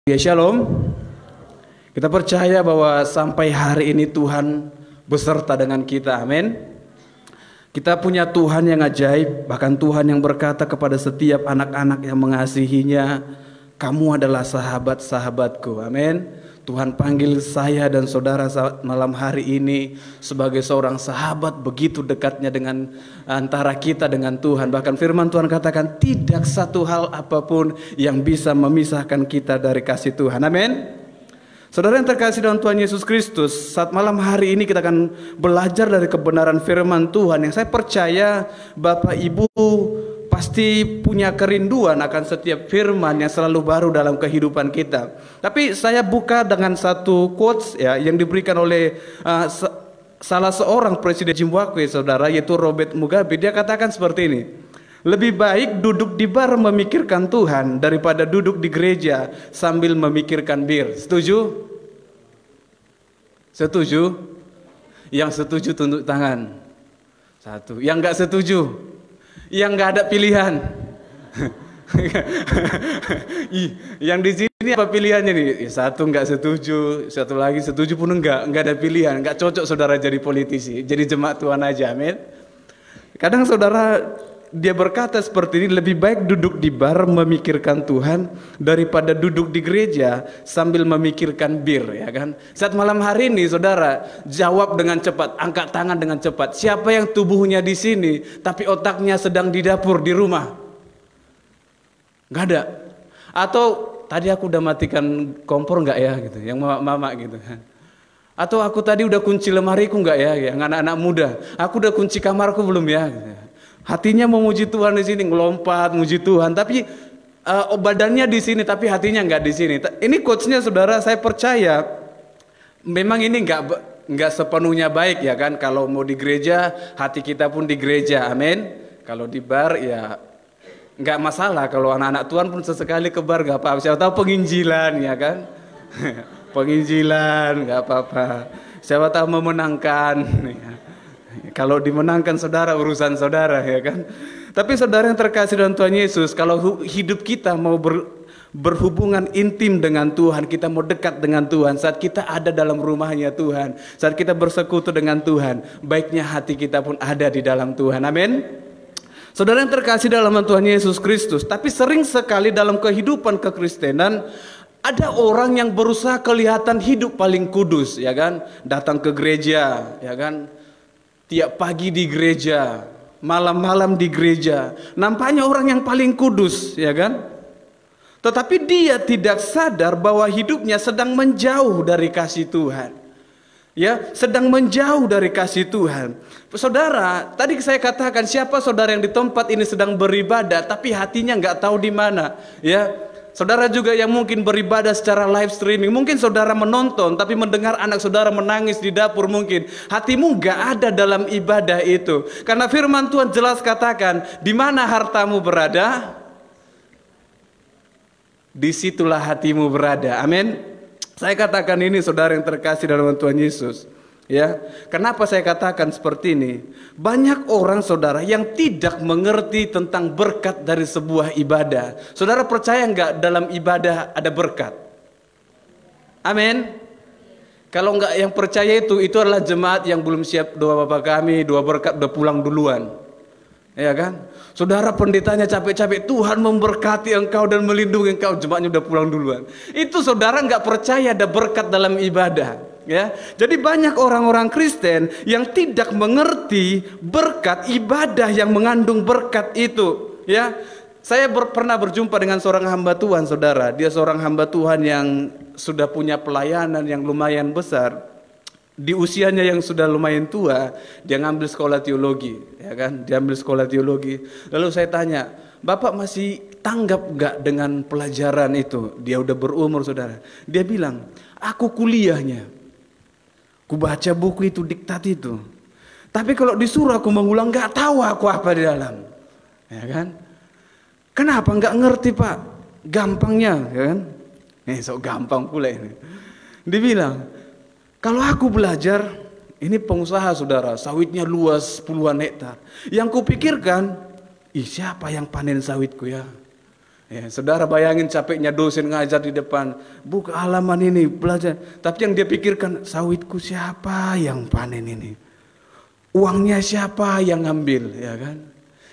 Ya, shalom. Kita percaya bahwa sampai hari ini Tuhan beserta dengan kita. Amin. Kita punya Tuhan yang ajaib, bahkan Tuhan yang berkata kepada setiap anak-anak yang mengasihinya, kamu adalah sahabat-sahabatku. Amin. Tuhan panggil saya dan saudara malam hari ini sebagai seorang sahabat, begitu dekatnya dengan antara kita dengan Tuhan. Bahkan firman Tuhan katakan tidak satu hal apapun yang bisa memisahkan kita dari kasih Tuhan. Amin. Saudara yang terkasih dalam Tuhan Yesus Kristus, saat malam hari ini kita akan belajar dari kebenaran firman Tuhan yang saya percaya Bapak Ibu pasti punya kerinduan akan setiap firman yang selalu baru dalam kehidupan kita. Tapi saya buka dengan satu quotes ya yang diberikan oleh salah seorang presiden Zimbabwe, saudara, yaitu Robert Mugabe. Dia katakan seperti ini: lebih baik duduk di bar memikirkan Tuhan daripada duduk di gereja sambil memikirkan bir. Setuju? Setuju? Yang setuju tunduk tangan. Satu. Yang enggak setuju? Yang enggak ada pilihan. Yang di sini apa pilihannya nih? Satu enggak setuju, satu lagi setuju pun enggak ada pilihan. Enggak cocok saudara jadi politisi, jadi jemaat Tuhan aja. Amin. Kadang saudara, dia berkata seperti ini, lebih baik duduk di bar memikirkan Tuhan daripada duduk di gereja sambil memikirkan bir, ya kan? Saat malam hari ini saudara, jawab dengan cepat, angkat tangan dengan cepat. Siapa yang tubuhnya di sini tapi otaknya sedang di dapur di rumah? Nggak ada. Atau tadi aku udah matikan kompor nggak ya gitu, yang mama gitu. Atau aku tadi udah kunci lemariku nggak ya, yang anak-anak muda. Aku udah kunci kamarku belum ya? Gitu. Hatinya memuji Tuhan di sini, ngelompat muji Tuhan, tapi badannya di sini, tapi hatinya nggak di sini. Ini quotes-nya saudara, saya percaya memang ini nggak sepenuhnya baik ya kan. Kalau mau di gereja, hati kita pun di gereja, amin. Kalau di bar ya nggak masalah. Kalau anak-anak Tuhan pun sesekali ke bar nggak apa-apa. Siapa tahu penginjilan ya kan, penginjilan nggak apa-apa. Siapa tahu memenangkan. Ya. Kalau dimenangkan saudara, urusan saudara ya kan. Tapi saudara yang terkasih dalam Tuhan Yesus, kalau hidup kita mau berhubungan intim dengan Tuhan, kita mau dekat dengan Tuhan, saat kita ada dalam rumahnya Tuhan, saat kita bersekutu dengan Tuhan, baiknya hati kita pun ada di dalam Tuhan. Amin. Saudara yang terkasih dalam Tuhan Yesus Kristus, tapi sering sekali dalam kehidupan kekristenan ada orang yang berusaha kelihatan hidup paling kudus, ya kan? Datang ke gereja, ya kan? Tiap pagi di gereja, malam-malam di gereja, nampaknya orang yang paling kudus, ya kan? Tetapi dia tidak sadar bahwa hidupnya sedang menjauh dari kasih Tuhan. Ya, sedang menjauh dari kasih Tuhan. Saudara, tadi saya katakan siapa saudara yang di tempat ini sedang beribadah tapi hatinya nggak tahu di mana, ya? Saudara juga yang mungkin beribadah secara live streaming, mungkin saudara menonton tapi mendengar anak saudara menangis di dapur, mungkin hatimu nggak ada dalam ibadah itu. Karena firman Tuhan jelas katakan, di mana hartamu berada, disitulah hatimu berada. Amin. Saya katakan ini saudara yang terkasih dalam Tuhan Yesus. Ya, kenapa saya katakan seperti ini? Banyak orang saudara yang tidak mengerti tentang berkat dari sebuah ibadah. Saudara percaya nggak dalam ibadah ada berkat? Amin. Kalau nggak yang percaya itu adalah jemaat yang belum siap doa Bapa kami, doa berkat udah pulang duluan. Ya kan? Saudara pendetanya capek-capek, Tuhan memberkati engkau dan melindungi engkau, jemaatnya udah pulang duluan. Itu saudara nggak percaya ada berkat dalam ibadah. Ya, jadi banyak orang-orang Kristen yang tidak mengerti berkat ibadah yang mengandung berkat itu. Ya, saya pernah berjumpa dengan seorang hamba Tuhan, saudara. Dia seorang hamba Tuhan yang sudah punya pelayanan yang lumayan besar. Di usianya yang sudah lumayan tua, dia ngambil sekolah teologi, ya kan? Dia ambil sekolah teologi. Lalu saya tanya, Bapak masih tanggap nggak dengan pelajaran itu? Dia udah berumur, saudara. Dia bilang, aku kuliahnya. Ku baca buku itu, diktat itu. Tapi kalau disuruh aku mengulang, nggak tahu aku apa di dalam. Ya kan? Kenapa nggak ngerti Pak? Gampangnya, ya kan? Sok gampang pula ini. Dia bilang, kalau aku belajar, ini pengusaha saudara, sawitnya luas puluhan hektar. Yang kupikirkan, siapa yang panen sawitku ya? Ya, saudara bayangin capeknya dosen ngajar di depan, buka halaman ini, belajar. Tapi yang dia pikirkan, sawitku siapa yang panen ini? Uangnya siapa yang ngambil, ya kan?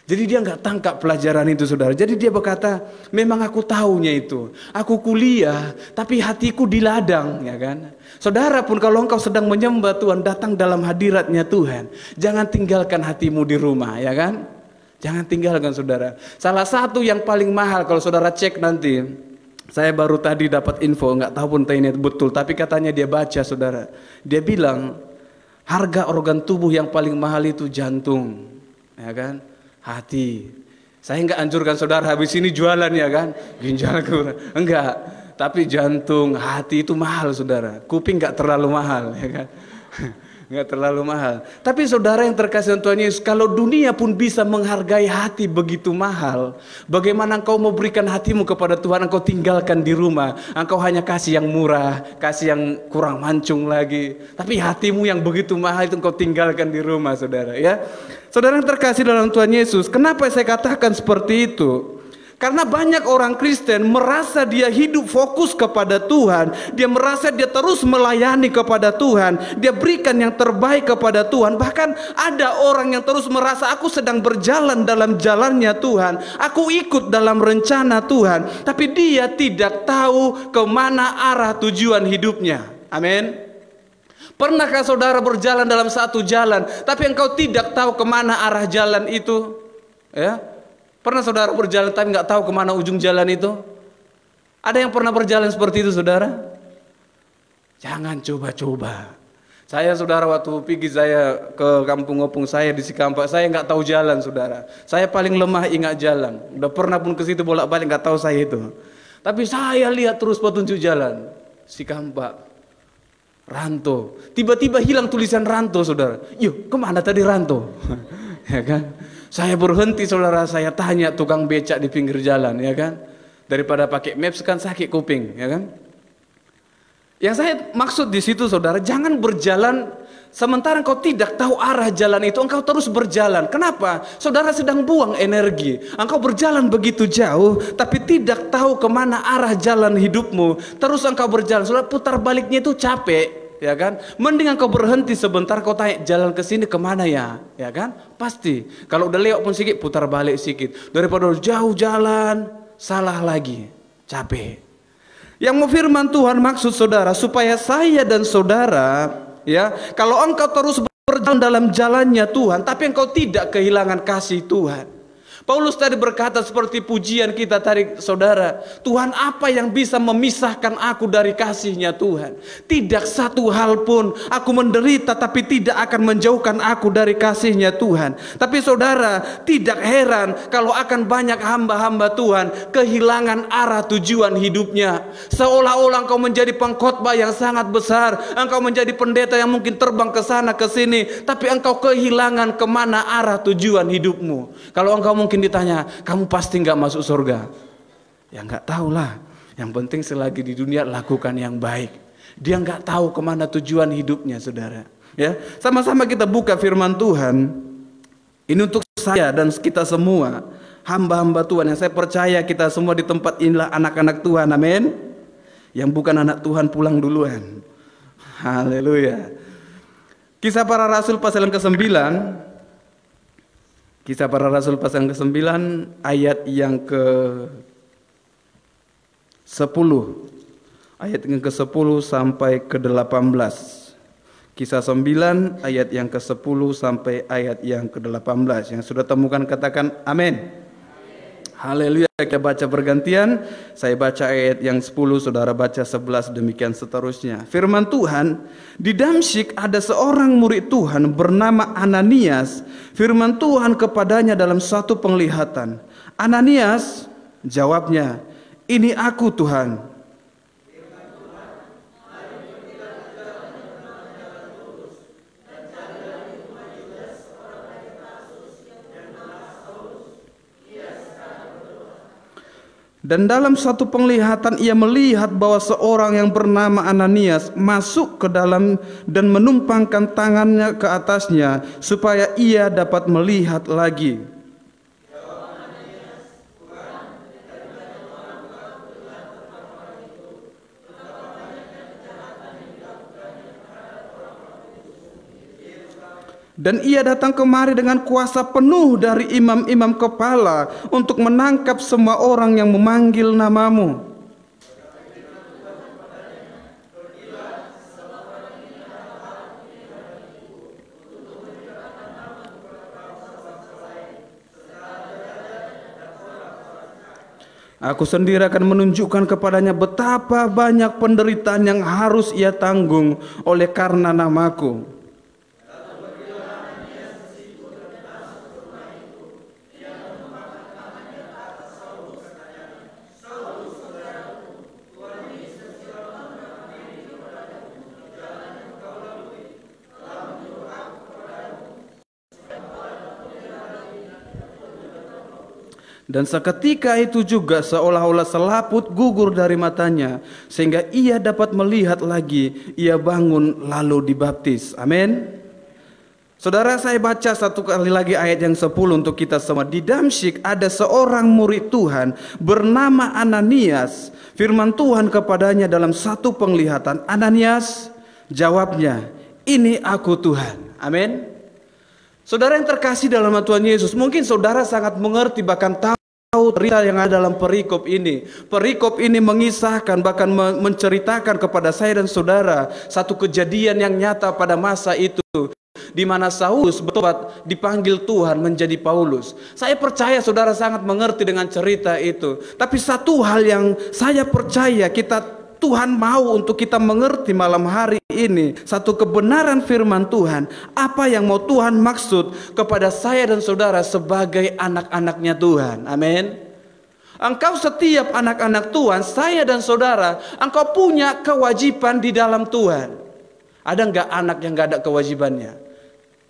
Jadi dia nggak tangkap pelajaran itu, saudara. Jadi dia berkata, memang aku tahunya itu. Aku kuliah, tapi hatiku di ladang, ya kan? Saudara pun kalau engkau sedang menyembah Tuhan, datang dalam hadiratnya Tuhan, jangan tinggalkan hatimu di rumah, ya kan? Jangan tinggalkan, saudara. Salah satu yang paling mahal kalau saudara cek nanti, saya baru tadi dapat info, nggak tahu pun ini betul, tapi katanya dia baca, saudara. Dia bilang harga organ tubuh yang paling mahal itu jantung, ya kan? Hati. Saya nggak anjurkan saudara habis ini jualan, ya kan? Ginjal kurang, enggak. Tapi jantung, hati itu mahal, saudara. Kuping nggak terlalu mahal, ya kan? Nggak terlalu mahal. Tapi saudara yang terkasih Tuhan Yesus, kalau dunia pun bisa menghargai hati begitu mahal, bagaimana engkau mau berikan hatimu kepada Tuhan, engkau tinggalkan di rumah, engkau hanya kasih yang murah, kasih yang kurang mancung lagi, tapi hatimu yang begitu mahal itu engkau tinggalkan di rumah, saudara, ya. Saudara yang terkasih dalam Tuhan Yesus, kenapa saya katakan seperti itu? Karena banyak orang Kristen merasa dia hidup fokus kepada Tuhan, dia merasa dia terus melayani kepada Tuhan, dia berikan yang terbaik kepada Tuhan. Bahkan ada orang yang terus merasa aku sedang berjalan dalam jalannya Tuhan, aku ikut dalam rencana Tuhan, tapi dia tidak tahu kemana arah tujuan hidupnya. Amin. Pernahkah saudara berjalan dalam satu jalan, tapi engkau tidak tahu kemana arah jalan itu? Ya. Pernah saudara berjalan tapi nggak tahu kemana ujung jalan itu? Ada yang pernah berjalan seperti itu, saudara? Jangan coba-coba. Saya, saudara, waktu pergi saya ke kampung opung saya di Cikampak, saya nggak tahu jalan, saudara. Saya paling lemah ingat jalan. Udah pernah pun ke situ bolak-balik nggak tahu saya itu. Tapi saya lihat terus petunjuk jalan. Cikampak, Ranto. Tiba-tiba hilang tulisan Ranto, saudara. Yuk, kemana tadi Ranto? Ya kan? Saya berhenti, saudara, saya tanya tukang becak di pinggir jalan, ya kan? Daripada pakai maps kan sakit kuping, ya kan? Yang saya maksud di situ, saudara, jangan berjalan sementara engkau tidak tahu arah jalan itu, engkau terus berjalan. Kenapa? Saudara sedang buang energi. Engkau berjalan begitu jauh, tapi tidak tahu kemana arah jalan hidupmu. Terus engkau berjalan, saudara, putar baliknya itu capek. Ya kan, mending engkau berhenti sebentar, kau tanya jalan ke sini kemana ya, ya kan? Pasti. Kalau udah lewat pun sedikit, putar balik sedikit. Daripada jauh jalan, salah lagi, capek. Yang mau firman Tuhan maksud saudara supaya saya dan saudara, ya, kalau engkau terus berjalan dalam jalannya Tuhan, tapi engkau tidak kehilangan kasih Tuhan. Paulus tadi berkata seperti pujian kita tadi, saudara, Tuhan, apa yang bisa memisahkan aku dari kasihnya Tuhan? Tidak satu hal pun. Aku menderita tapi tidak akan menjauhkan aku dari kasihnya Tuhan. Tapi saudara, tidak heran kalau akan banyak hamba-hamba Tuhan kehilangan arah tujuan hidupnya. Seolah-olah engkau menjadi pengkhotbah yang sangat besar, engkau menjadi pendeta yang mungkin terbang ke sana ke sini, tapi engkau kehilangan kemana arah tujuan hidupmu. Kalau engkau mungkin ditanya, kamu pasti nggak masuk surga. Ya nggak tahulah. Yang penting selagi di dunia lakukan yang baik. Dia nggak tahu kemana tujuan hidupnya, saudara. Ya, sama-sama kita buka firman Tuhan. Ini untuk saya dan kita semua, hamba-hamba Tuhan yang saya percaya kita semua di tempat inilah anak-anak Tuhan, amin. Yang bukan anak Tuhan pulang duluan. Haleluya. Kisah Para Rasul pasal yang ke-9. Kisah Para Rasul pasal yang ke-9 ayat yang ke-10. Ayat yang ke-10 sampai ke-18. Kisah 9 ayat yang ke-10 sampai ayat yang ke-18. Yang sudah temukan katakan amin. Haleluya. Kita baca bergantian. Saya baca ayat yang 10, saudara baca 11, demikian seterusnya. Firman Tuhan, di Damsyik ada seorang murid Tuhan bernama Ananias. Firman Tuhan kepadanya dalam satu penglihatan. Ananias, jawabnya, ini aku Tuhan. Dan dalam satu penglihatan ia melihat bahwa seorang yang bernama Ananias masuk ke dalam dan menumpangkan tangannya ke atasnya supaya ia dapat melihat lagi. Dan ia datang kemari dengan kuasa penuh dari imam-imam kepala untuk menangkap semua orang yang memanggil namamu. Aku sendiri akan menunjukkan kepadanya betapa banyak penderitaan yang harus ia tanggung oleh karena namaku. Dan seketika itu juga seolah-olah selaput gugur dari matanya, sehingga ia dapat melihat lagi. Ia bangun lalu dibaptis. Amin. Saudara, saya baca satu kali lagi ayat yang 10 untuk kita semua. Di Damsyik ada seorang murid Tuhan bernama Ananias. Firman Tuhan kepadanya dalam satu penglihatan, "Ananias," jawabnya, "Ini aku Tuhan." Amin. Saudara yang terkasih dalam Tuhan Yesus, mungkin saudara sangat mengerti bahkan tahu cerita yang ada dalam perikop ini. Perikop ini mengisahkan bahkan menceritakan kepada saya dan saudara satu kejadian yang nyata pada masa itu, di mana Saulus bertobat dipanggil Tuhan menjadi Paulus. Saya percaya saudara sangat mengerti dengan cerita itu. Tapi satu hal yang saya percaya Tuhan mau untuk kita mengerti malam hari ini, satu kebenaran firman Tuhan, apa yang mau Tuhan maksud kepada saya dan saudara sebagai anak-anaknya Tuhan. Amin. Engkau setiap anak-anak Tuhan, saya dan saudara, engkau punya kewajiban di dalam Tuhan. Ada enggak anak yang enggak ada kewajibannya?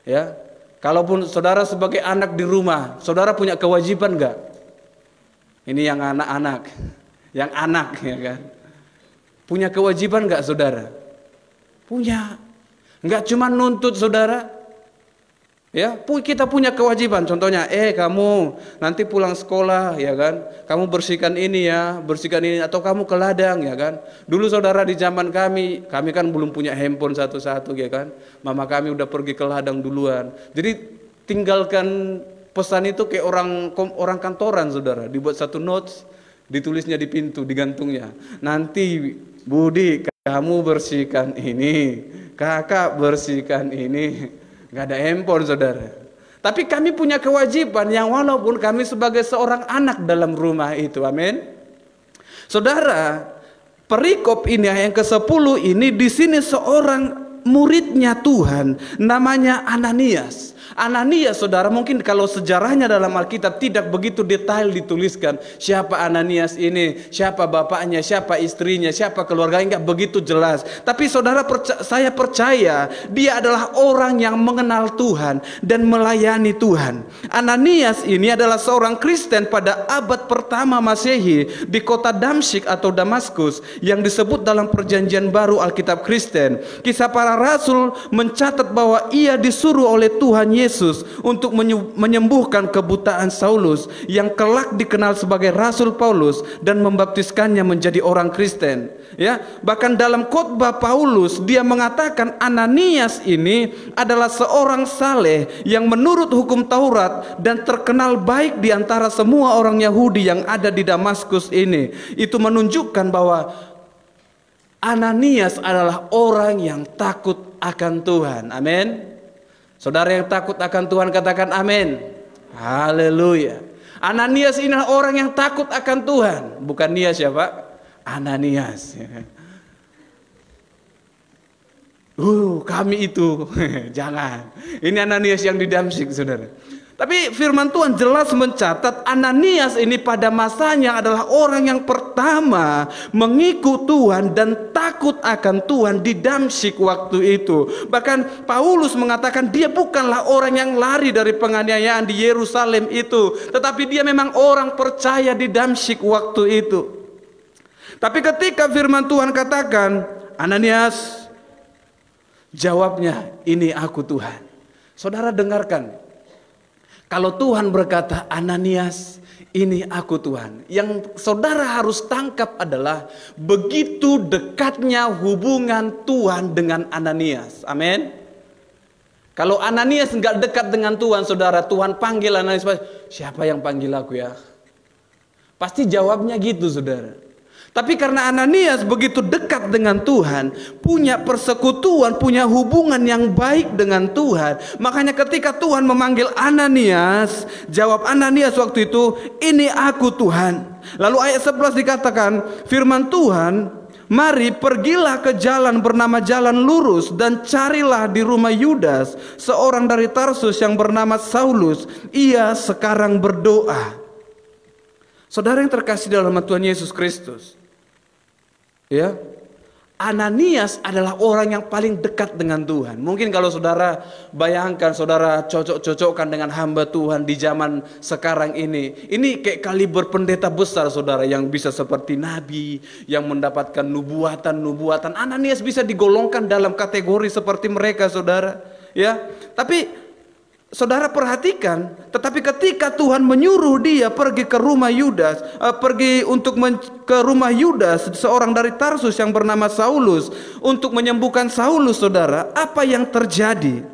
Ya, kalaupun saudara sebagai anak di rumah, saudara punya kewajiban enggak? Ini yang anak-anak, yang anak, ya kan? Punya kewajiban enggak saudara? Punya. Enggak cuma nuntut saudara. Ya, kita punya kewajiban. Contohnya, kamu nanti pulang sekolah, ya kan? Kamu bersihkan ini ya, bersihkan ini, atau kamu ke ladang, ya kan? Dulu saudara di zaman kami kan belum punya handphone satu-satu, ya kan? Mama kami udah pergi ke ladang duluan. Jadi tinggalkan pesan itu kayak orang kantoran saudara, dibuat satu notes, ditulisnya di pintu, digantungnya. Nanti Budi, kamu bersihkan ini, kakak bersihkan ini. Gak ada handphone saudara. Tapi kami punya kewajiban yang walaupun kami sebagai seorang anak dalam rumah itu. Amin. Saudara, perikop ini yang ke-10 ini di sini seorang muridnya Tuhan namanya Ananias. Ananias saudara, mungkin kalau sejarahnya dalam Alkitab tidak begitu detail dituliskan siapa Ananias ini, siapa bapaknya, siapa istrinya, siapa keluarganya, enggak begitu jelas. Tapi saudara, saya percaya dia adalah orang yang mengenal Tuhan dan melayani Tuhan. Ananias ini adalah seorang Kristen pada abad pertama Masehi di kota Damsyik atau Damaskus yang disebut dalam Perjanjian Baru Alkitab Kristen. Kisah Para Rasul mencatat bahwa ia disuruh oleh Tuhan Yesus untuk menyembuhkan kebutaan Saulus yang kelak dikenal sebagai Rasul Paulus dan membaptiskannya menjadi orang Kristen. Ya, bahkan dalam khotbah Paulus dia mengatakan Ananias ini adalah seorang saleh yang menurut hukum Taurat dan terkenal baik di antara semua orang Yahudi yang ada di Damaskus ini. Itu menunjukkan bahwa Ananias adalah orang yang takut akan Tuhan. Amin. Saudara yang takut akan Tuhan katakan amin. Haleluya. Ananias ini adalah orang yang takut akan Tuhan. Bukan dia siapa? Ananias. Kami itu. Jangan. Ini Ananias yang di Damsyik saudara. Tapi firman Tuhan jelas mencatat Ananias ini pada masanya adalah orang yang pertama mengikut Tuhan dan takut akan Tuhan di Damsyik waktu itu. Bahkan Paulus mengatakan dia bukanlah orang yang lari dari penganiayaan di Yerusalem itu, tetapi dia memang orang percaya di Damsyik waktu itu. Tapi ketika firman Tuhan katakan Ananias, jawabnya, "Ini aku Tuhan." Saudara dengarkan. Kalau Tuhan berkata, Ananias, ini aku Tuhan. Yang saudara harus tangkap adalah begitu dekatnya hubungan Tuhan dengan Ananias. Amin. Kalau Ananias nggak dekat dengan Tuhan, saudara, Tuhan panggil Ananias, siapa yang panggil aku ya? Pasti jawabnya gitu, saudara. Tapi karena Ananias begitu dekat dengan Tuhan, punya persekutuan, punya hubungan yang baik dengan Tuhan, makanya ketika Tuhan memanggil Ananias, jawab Ananias waktu itu, ini aku Tuhan. Lalu ayat 11 dikatakan, firman Tuhan, mari pergilah ke jalan bernama Jalan Lurus dan carilah di rumah Yudas seorang dari Tarsus yang bernama Saulus. Ia sekarang berdoa. Saudara yang terkasih dalam Tuhan Yesus Kristus, ya, Ananias adalah orang yang paling dekat dengan Tuhan. Mungkin kalau saudara bayangkan, saudara cocok-cocokkan dengan hamba Tuhan di zaman sekarang ini kayak kaliber pendeta besar, saudara, yang bisa seperti nabi, yang mendapatkan nubuatan. Ananias bisa digolongkan dalam kategori seperti mereka, saudara. Ya, tapi saudara perhatikan, tetapi ketika Tuhan menyuruh dia pergi ke rumah Yudas, ke rumah Yudas, seorang dari Tarsus yang bernama Saulus, untuk menyembuhkan Saulus, saudara, apa yang terjadi?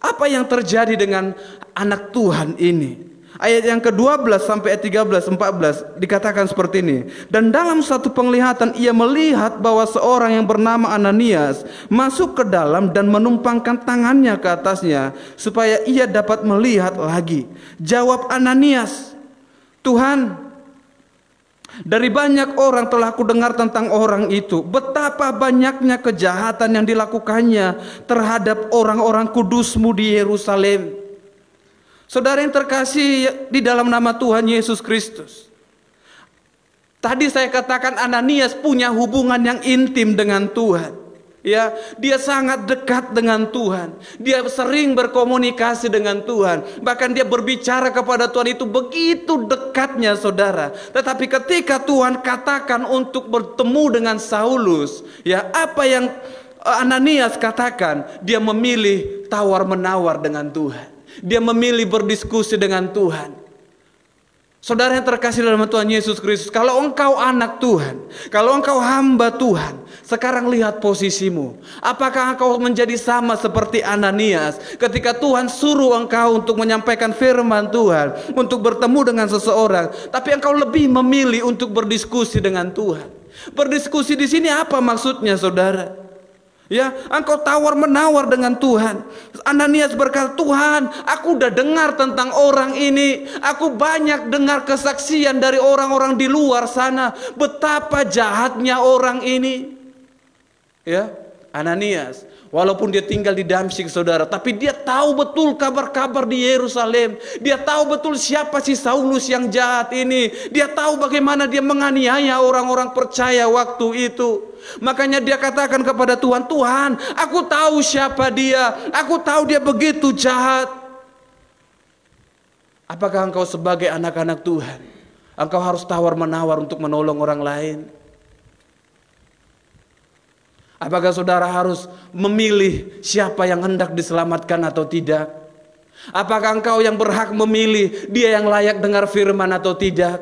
Apa yang terjadi dengan anak Tuhan ini? Ayat yang ke-12 sampai ayat 13-14 dikatakan seperti ini. Dan dalam satu penglihatan ia melihat bahwa seorang yang bernama Ananias masuk ke dalam dan menumpangkan tangannya ke atasnya supaya ia dapat melihat lagi. Jawab Ananias, Tuhan, dari banyak orang telah aku dengar tentang orang itu, betapa banyaknya kejahatan yang dilakukannya terhadap orang-orang kudus-Mu di Yerusalem. Saudara yang terkasih di dalam nama Tuhan Yesus Kristus, tadi saya katakan Ananias punya hubungan yang intim dengan Tuhan. Ya, dia sangat dekat dengan Tuhan. Dia sering berkomunikasi dengan Tuhan. Bahkan dia berbicara kepada Tuhan itu begitu dekatnya, saudara. Tetapi ketika Tuhan katakan untuk bertemu dengan Saulus, ya, apa yang Ananias katakan? Dia memilih tawar-menawar dengan Tuhan. Dia memilih berdiskusi dengan Tuhan. Saudara yang terkasih dalam Tuhan Yesus Kristus, kalau engkau anak Tuhan, kalau engkau hamba Tuhan, sekarang lihat posisimu. Apakah engkau menjadi sama seperti Ananias ketika Tuhan suruh engkau untuk menyampaikan firman Tuhan, untuk bertemu dengan seseorang, tapi engkau lebih memilih untuk berdiskusi dengan Tuhan. Berdiskusi di sini apa maksudnya, saudara? Ya, engkau tawar-menawar dengan Tuhan. Ananias berkata, Tuhan, aku udah dengar tentang orang ini. Aku banyak dengar kesaksian dari orang-orang di luar sana. Betapa jahatnya orang ini. Ya, Ananias, walaupun dia tinggal di Damsyik, saudara, tapi dia tahu betul kabar-kabar di Yerusalem. Dia tahu betul siapa si Saulus yang jahat ini. Dia tahu bagaimana dia menganiaya orang-orang percaya waktu itu. Makanya dia katakan kepada Tuhan, Tuhan, aku tahu siapa dia. Aku tahu dia begitu jahat. Apakah engkau sebagai anak-anak Tuhan, engkau harus tawar-menawar untuk menolong orang lain? Apakah saudara harus memilih siapa yang hendak diselamatkan atau tidak? Apakah engkau yang berhak memilih dia yang layak dengar firman atau tidak?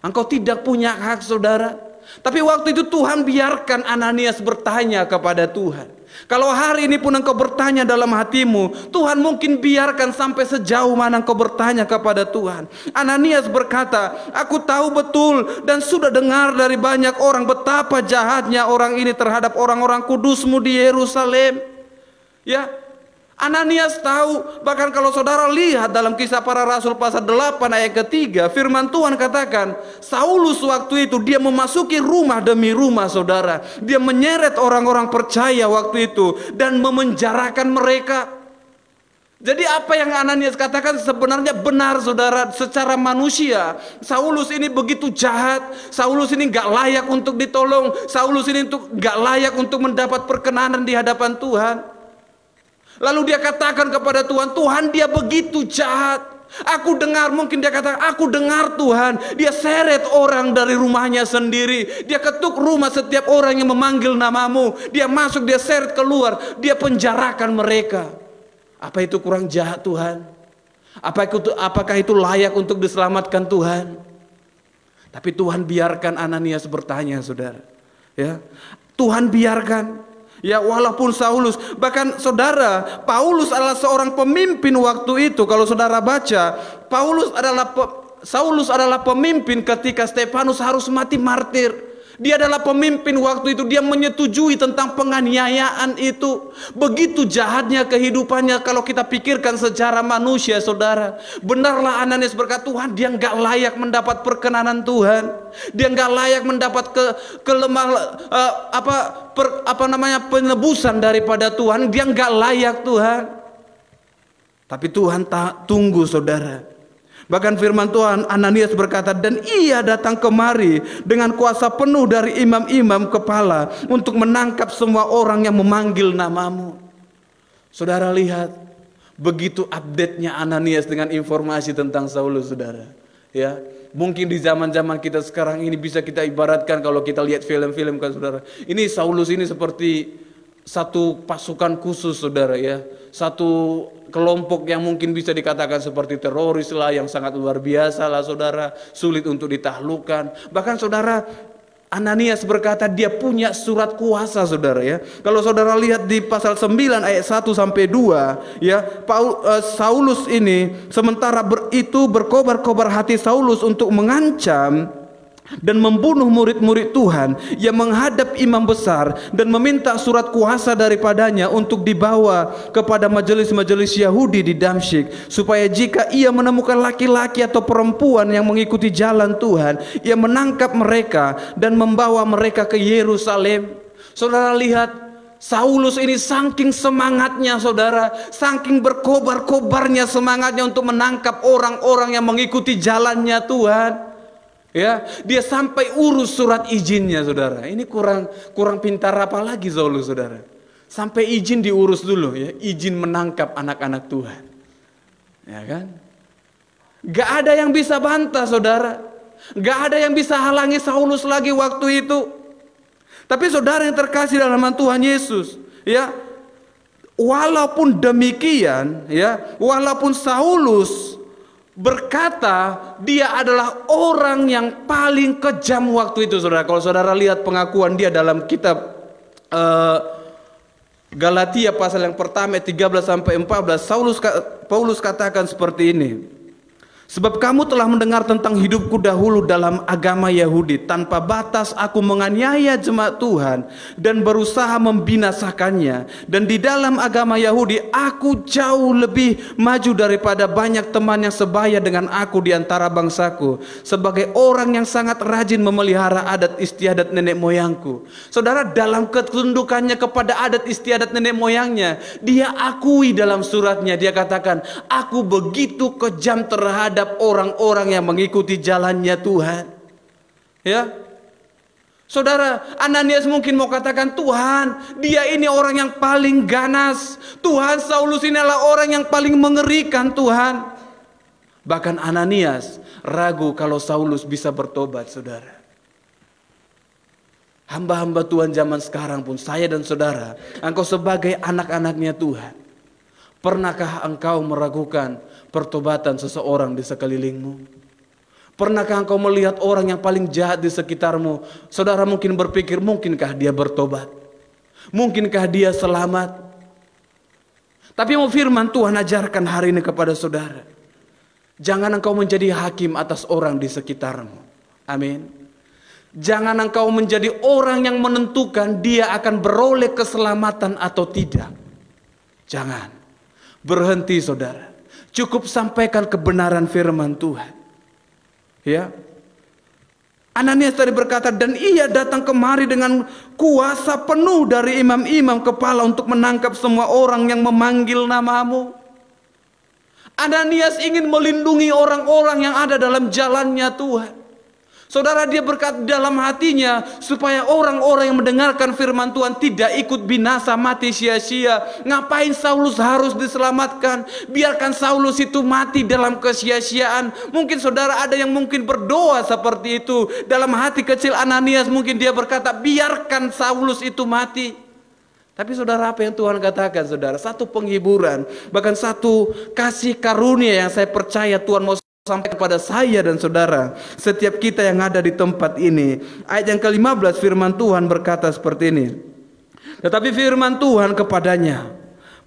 Engkau tidak punya hak, saudara. Tapi waktu itu Tuhan biarkan Ananias bertanya kepada Tuhan. Kalau hari ini pun engkau bertanya dalam hatimu, Tuhan mungkin biarkan sampai sejauh mana engkau bertanya kepada Tuhan. Ananias berkata, aku tahu betul dan sudah dengar dari banyak orang betapa jahatnya orang ini terhadap orang-orang kudus-Mu di Yerusalem. Ya, Ananias tahu. Bahkan kalau saudara lihat dalam Kisah Para Rasul pasal 8 ayat ketiga, firman Tuhan katakan, Saulus waktu itu dia memasuki rumah demi rumah, saudara. Dia menyeret orang-orang percaya waktu itu dan memenjarakan mereka. Jadi apa yang Ananias katakan sebenarnya benar, saudara. Secara manusia Saulus ini begitu jahat. Saulus ini gak layak untuk ditolong. Saulus ini gak layak untuk mendapat perkenanan di hadapan Tuhan. Lalu dia katakan kepada Tuhan, Tuhan, dia begitu jahat. Aku dengar, mungkin dia katakan, aku dengar Tuhan, dia seret orang dari rumahnya sendiri. Dia ketuk rumah setiap orang yang memanggil namamu. Dia masuk, dia seret keluar, dia penjarakan mereka. Apa itu kurang jahat, Tuhan? Apakah itu layak untuk diselamatkan, Tuhan? Tapi Tuhan biarkan Ananias bertanya, saudara. Ya, Tuhan biarkan. Ya, walaupun Saulus, bahkan saudara, Paulus adalah seorang pemimpin waktu itu. Kalau saudara baca, Saulus adalah pemimpin ketika Stefanus harus mati martir. Dia adalah pemimpin waktu itu. Dia menyetujui tentang penganiayaan itu. Begitu jahatnya kehidupannya kalau kita pikirkan secara manusia, saudara. Benarlah Ananias berkata, Tuhan, dia nggak layak mendapat perkenanan Tuhan. Dia nggak layak mendapat penebusan daripada Tuhan. Dia nggak layak, Tuhan. Tapi Tuhan tak tunggu, saudara. Bahkan firman Tuhan, Ananias berkata, dan ia datang kemari dengan kuasa penuh dari imam-imam kepala untuk menangkap semua orang yang memanggil namamu. Saudara lihat, begitu update-nya Ananias dengan informasi tentang Saulus, saudara. Ya, mungkin di zaman-zaman kita sekarang ini bisa kita ibaratkan kalau kita lihat film-film, kan saudara. Ini Saulus ini seperti satu pasukan khusus, saudara, ya. Satu kelompok yang mungkin bisa dikatakan seperti teroris lah, yang sangat luar biasa lah, saudara, sulit untuk ditaklukkan. Bahkan saudara, Ananias berkata dia punya surat kuasa, saudara, ya. Kalau saudara lihat di pasal 9 ayat 1 sampai 2, ya, Saulus ini sementara itu berkobar-kobar hati Saulus untuk mengancam dan membunuh murid-murid Tuhan, yang menghadap imam besar dan meminta surat kuasa daripadanya untuk dibawa kepada majelis-majelis Yahudi di Damsyik, supaya jika ia menemukan laki-laki atau perempuan yang mengikuti jalan Tuhan, ia menangkap mereka dan membawa mereka ke Yerusalem. Saudara lihat, Saulus ini saking semangatnya, saudara, saking berkobar-kobarnya semangatnya untuk menangkap orang-orang yang mengikuti jalannya Tuhan. Ya, dia sampai urus surat izinnya, saudara. Ini kurang pintar apa lagi Saulus, saudara? Sampai izin diurus dulu, ya, izin menangkap anak-anak Tuhan. Ya kan? Gak ada yang bisa bantah, saudara. Gak ada yang bisa halangi Saulus lagi waktu itu. Tapi saudara yang terkasih dalam Tuhan Yesus, ya, walaupun demikian, ya, walaupun Saulus berkata dia adalah orang yang paling kejam waktu itu, saudara. Kalau saudara lihat pengakuan dia dalam kitab Galatia pasal yang pertama 13 sampai 14, Paulus katakan seperti ini. Sebab kamu telah mendengar tentang hidupku dahulu dalam agama Yahudi. Tanpa batas aku menganiaya jemaat Tuhan dan berusaha membinasakannya. Dan di dalam agama Yahudi aku jauh lebih maju daripada banyak teman yang sebaya dengan aku di antara bangsaku, sebagai orang yang sangat rajin memelihara adat istiadat nenek moyangku. Saudara, dalam ketundukannya kepada adat istiadat nenek moyangnya, dia akui dalam suratnya, dia katakan, aku begitu kejam terhadap orang-orang yang mengikuti jalannya Tuhan. Ya, saudara, Ananias mungkin mau katakan, Tuhan, dia ini orang yang paling ganas. Tuhan, Saulus ini adalah orang yang paling mengerikan, Tuhan. Bahkan Ananias ragu kalau Saulus bisa bertobat, saudara. Hamba-hamba Tuhan zaman sekarang pun, saya dan saudara, engkau sebagai anak-anaknya Tuhan, pernahkah engkau meragukan pertobatan seseorang di sekelilingmu? Pernahkah engkau melihat orang yang paling jahat di sekitarmu? Saudara mungkin berpikir, mungkinkah dia bertobat? Mungkinkah dia selamat? Tapi mau firman Tuhan ajarkan hari ini kepada saudara, jangan engkau menjadi hakim atas orang di sekitarmu. Amin. Jangan engkau menjadi orang yang menentukan dia akan beroleh keselamatan atau tidak. Jangan. Berhenti, saudara. Cukup sampaikan kebenaran firman Tuhan. Ya. Ananias tadi berkata, dan ia datang kemari dengan kuasa penuh dari imam-imam kepala untuk menangkap semua orang yang memanggil namamu. Ananias ingin melindungi orang-orang yang ada dalam jalannya Tuhan. Saudara, dia berkata dalam hatinya supaya orang-orang yang mendengarkan firman Tuhan tidak ikut binasa, mati sia-sia. Ngapain Saulus harus diselamatkan? Biarkan Saulus itu mati dalam kesia-siaan. Mungkin saudara ada yang mungkin berdoa seperti itu. Dalam hati kecil Ananias mungkin dia berkata, biarkan Saulus itu mati. Tapi saudara, apa yang Tuhan katakan, saudara? Satu penghiburan, bahkan satu kasih karunia yang saya percaya Tuhan mau sampai kepada saya dan saudara, setiap kita yang ada di tempat ini. Ayat yang ke-15 firman Tuhan berkata seperti ini. Tetapi firman Tuhan kepadanya,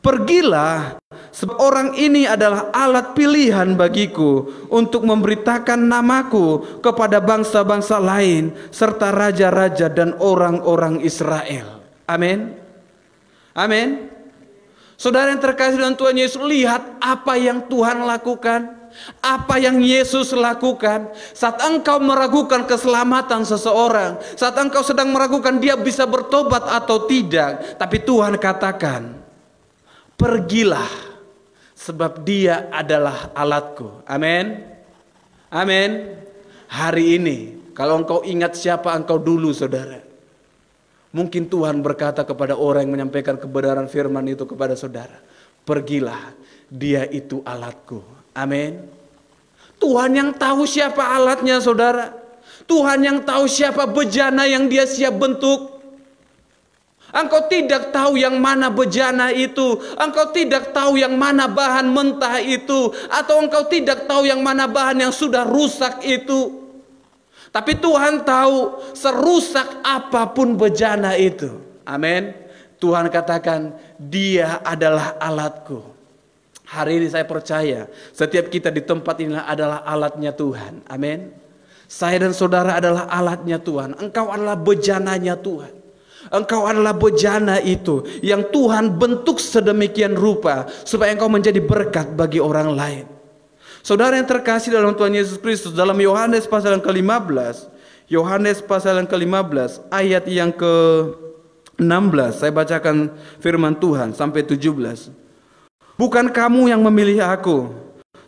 pergilah, sebab orang ini adalah alat pilihan bagiku untuk memberitakan namaku kepada bangsa-bangsa lain serta raja-raja dan orang-orang Israel. Amin. Amin. Saudara yang terkasih dalam Tuhan Yesus, lihat apa yang Tuhan lakukan. Apa yang Yesus lakukan saat engkau meragukan keselamatan seseorang, saat engkau sedang meragukan dia bisa bertobat atau tidak, tapi Tuhan katakan, pergilah, sebab dia adalah alatku. Amin. Amin. Hari ini kalau engkau ingat siapa engkau dulu, saudara, mungkin Tuhan berkata kepada orang yang menyampaikan kebenaran firman itu kepada saudara, pergilah, dia itu alatku. Amin. Tuhan yang tahu siapa alatnya, saudara. Tuhan yang tahu siapa bejana yang dia siap bentuk. Engkau tidak tahu yang mana bejana itu. Engkau tidak tahu yang mana bahan mentah itu. Atau engkau tidak tahu yang mana bahan yang sudah rusak itu. Tapi Tuhan tahu serusak apapun bejana itu. Amin. Tuhan katakan, dia adalah alatku. Hari ini saya percaya setiap kita di tempat ini adalah alatnya Tuhan. Amin. Saya dan saudara adalah alatnya Tuhan. Engkau adalah bejananya Tuhan. Engkau adalah bejana itu yang Tuhan bentuk sedemikian rupa supaya engkau menjadi berkat bagi orang lain. Saudara yang terkasih dalam Tuhan Yesus Kristus, dalam Yohanes pasal yang ke-15, Yohanes pasal yang ke-15 ayat yang ke-16, saya bacakan firman Tuhan sampai 17. Bukan kamu yang memilih aku,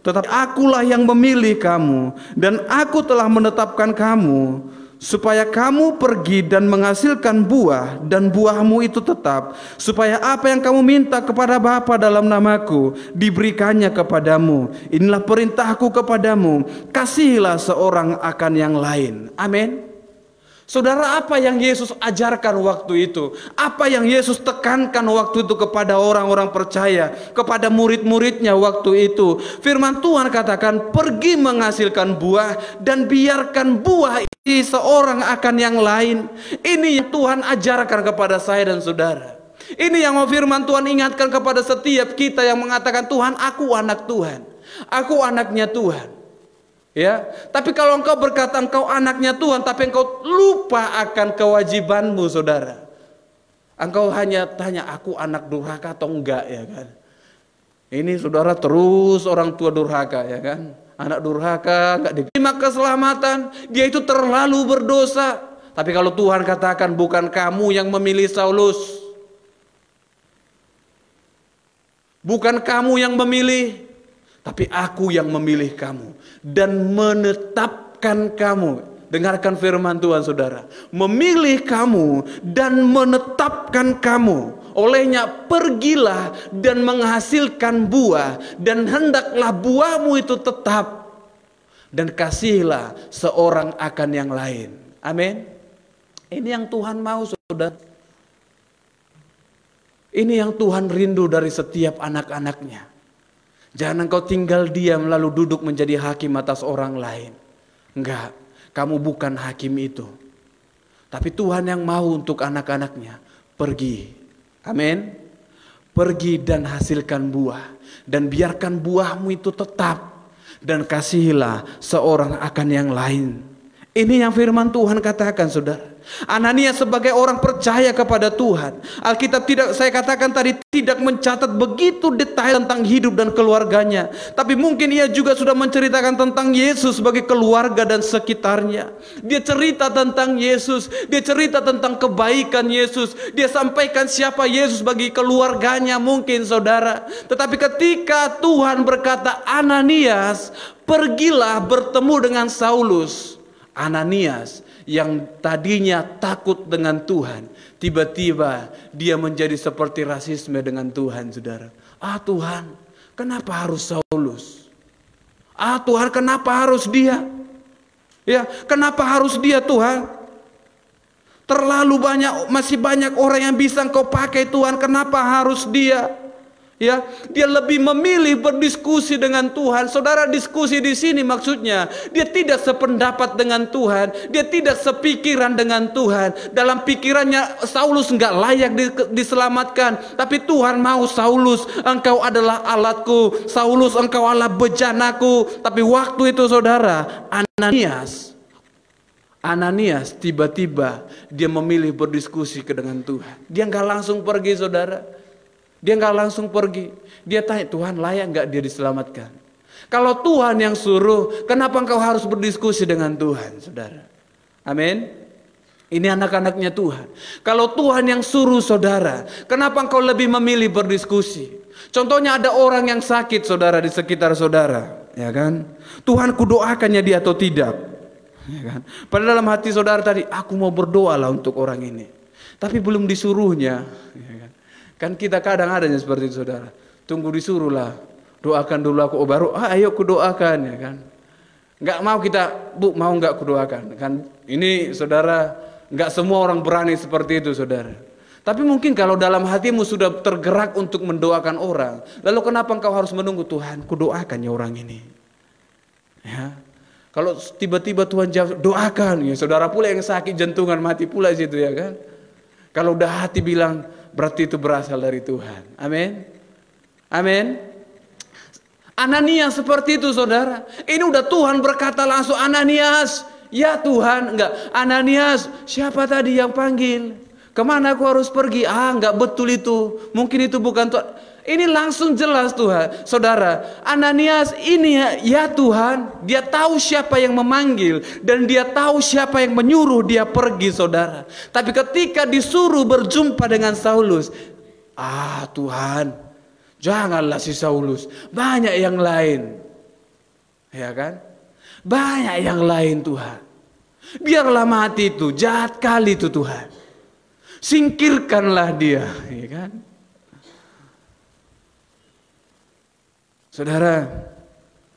tetapi akulah yang memilih kamu, dan aku telah menetapkan kamu, supaya kamu pergi dan menghasilkan buah, dan buahmu itu tetap, supaya apa yang kamu minta kepada Bapa dalam namaku, diberikannya kepadamu. Inilah perintahku kepadamu, kasihilah seorang akan yang lain. Amin. Saudara, apa yang Yesus ajarkan waktu itu? Apa yang Yesus tekankan waktu itu kepada orang-orang percaya, kepada murid-muridnya waktu itu? Firman Tuhan katakan, pergi menghasilkan buah dan biarkan buah ini seorang akan yang lain. Ini yang Tuhan ajarkan kepada saya dan saudara. Ini yang firman Tuhan ingatkan kepada setiap kita yang mengatakan, Tuhan, aku anak Tuhan. Aku anaknya Tuhan. Ya, tapi kalau engkau berkata engkau anaknya Tuhan, tapi engkau lupa akan kewajibanmu, saudara. Engkau hanya tanya, aku anak durhaka atau enggak, ya kan? Ini saudara terus orang tua durhaka, ya kan? Anak durhaka enggak diterima keselamatan, dia itu terlalu berdosa. Tapi kalau Tuhan katakan, bukan kamu yang memilih Saulus, bukan kamu yang memilih, tapi aku yang memilih kamu dan menetapkan kamu. Dengarkan firman Tuhan, saudara. Memilih kamu dan menetapkan kamu. Olehnya pergilah dan menghasilkan buah, dan hendaklah buahmu itu tetap, dan kasihilah seorang akan yang lain. Amin. Ini yang Tuhan mau, saudara. Ini yang Tuhan rindu dari setiap anak-anaknya. Jangan engkau tinggal diam lalu duduk menjadi hakim atas orang lain. Enggak, kamu bukan hakim itu. Tapi Tuhan yang mau untuk anak-anaknya, pergi. Amin. Pergi dan hasilkan buah, dan biarkan buahmu itu tetap, dan kasihilah seorang akan yang lain. Ini yang firman Tuhan katakan, saudara. Ananias sebagai orang percaya kepada Tuhan, Alkitab tidak, saya katakan tadi, tidak mencatat begitu detail tentang hidup dan keluarganya. Tapi mungkin ia juga sudah menceritakan tentang Yesus sebagai keluarga dan sekitarnya. Dia cerita tentang Yesus, dia cerita tentang kebaikan Yesus, dia sampaikan siapa Yesus bagi keluarganya mungkin, saudara. Tetapi ketika Tuhan berkata, Ananias, pergilah bertemu dengan Saulus, Ananias yang tadinya takut dengan Tuhan, tiba-tiba dia menjadi seperti rasisme dengan Tuhan, saudara. Ah Tuhan, kenapa harus Saulus? Ah Tuhan, kenapa harus dia? Ya, kenapa harus dia, Tuhan? Terlalu banyak, masih banyak orang yang bisa Engkau pakai, Tuhan. Kenapa harus dia? Ya, dia lebih memilih berdiskusi dengan Tuhan. Saudara, diskusi di sini maksudnya dia tidak sependapat dengan Tuhan, dia tidak sepikiran dengan Tuhan. Dalam pikirannya Saulus nggak layak diselamatkan, tapi Tuhan mau, Saulus, engkau adalah alatku, Saulus, engkau adalah bejanaku. Tapi waktu itu saudara, Ananias tiba-tiba dia memilih berdiskusi dengan Tuhan. Dia nggak langsung pergi, saudara. Dia nggak langsung pergi. Dia tanya, Tuhan, layak nggak dia diselamatkan? Kalau Tuhan yang suruh, kenapa engkau harus berdiskusi dengan Tuhan, saudara? Amin. Ini anak-anaknya Tuhan. Kalau Tuhan yang suruh, saudara, kenapa engkau lebih memilih berdiskusi? Contohnya ada orang yang sakit, saudara, di sekitar saudara, ya kan? Tuhan, kudoakannya dia atau tidak? Ya kan? Padahal dalam hati saudara tadi, aku mau berdoa lah untuk orang ini, tapi belum disuruhnya. Ya kan? Kan kita kadang adanya seperti itu, saudara. Tunggu disuruh lah, doakan dulu aku, oh baru ayo ku doakan, ya kan? Nggak mau kita, Bu, mau nggak ku doakan? Kan ini saudara, nggak semua orang berani seperti itu, saudara. Tapi mungkin kalau dalam hatimu sudah tergerak untuk mendoakan orang, lalu kenapa engkau harus menunggu, Tuhan, ku doakan ya orang ini? Ya. Kalau tiba-tiba Tuhan jawab, doakan, ya saudara pula yang sakit jantungan mati pula situ, ya kan? Kalau udah hati bilang, berarti itu berasal dari Tuhan. Amin. Amin. Ananias seperti itu, saudara. Ini udah Tuhan berkata langsung, Ananias. Ya Tuhan, enggak. Ananias, siapa tadi yang panggil? Kemana aku harus pergi? Enggak betul itu. Mungkin itu bukan Tuhan. Ini langsung jelas Tuhan. Saudara, Ananias ini ya Tuhan. Dia tahu siapa yang memanggil. Dan dia tahu siapa yang menyuruh dia pergi, saudara. Tapi ketika disuruh berjumpa dengan Saulus, Tuhan, janganlah si Saulus. Banyak yang lain. Ya kan? Banyak yang lain, Tuhan. Biarlah mati itu. Jahat kali itu, Tuhan. Singkirkanlah dia. Ya kan? Saudara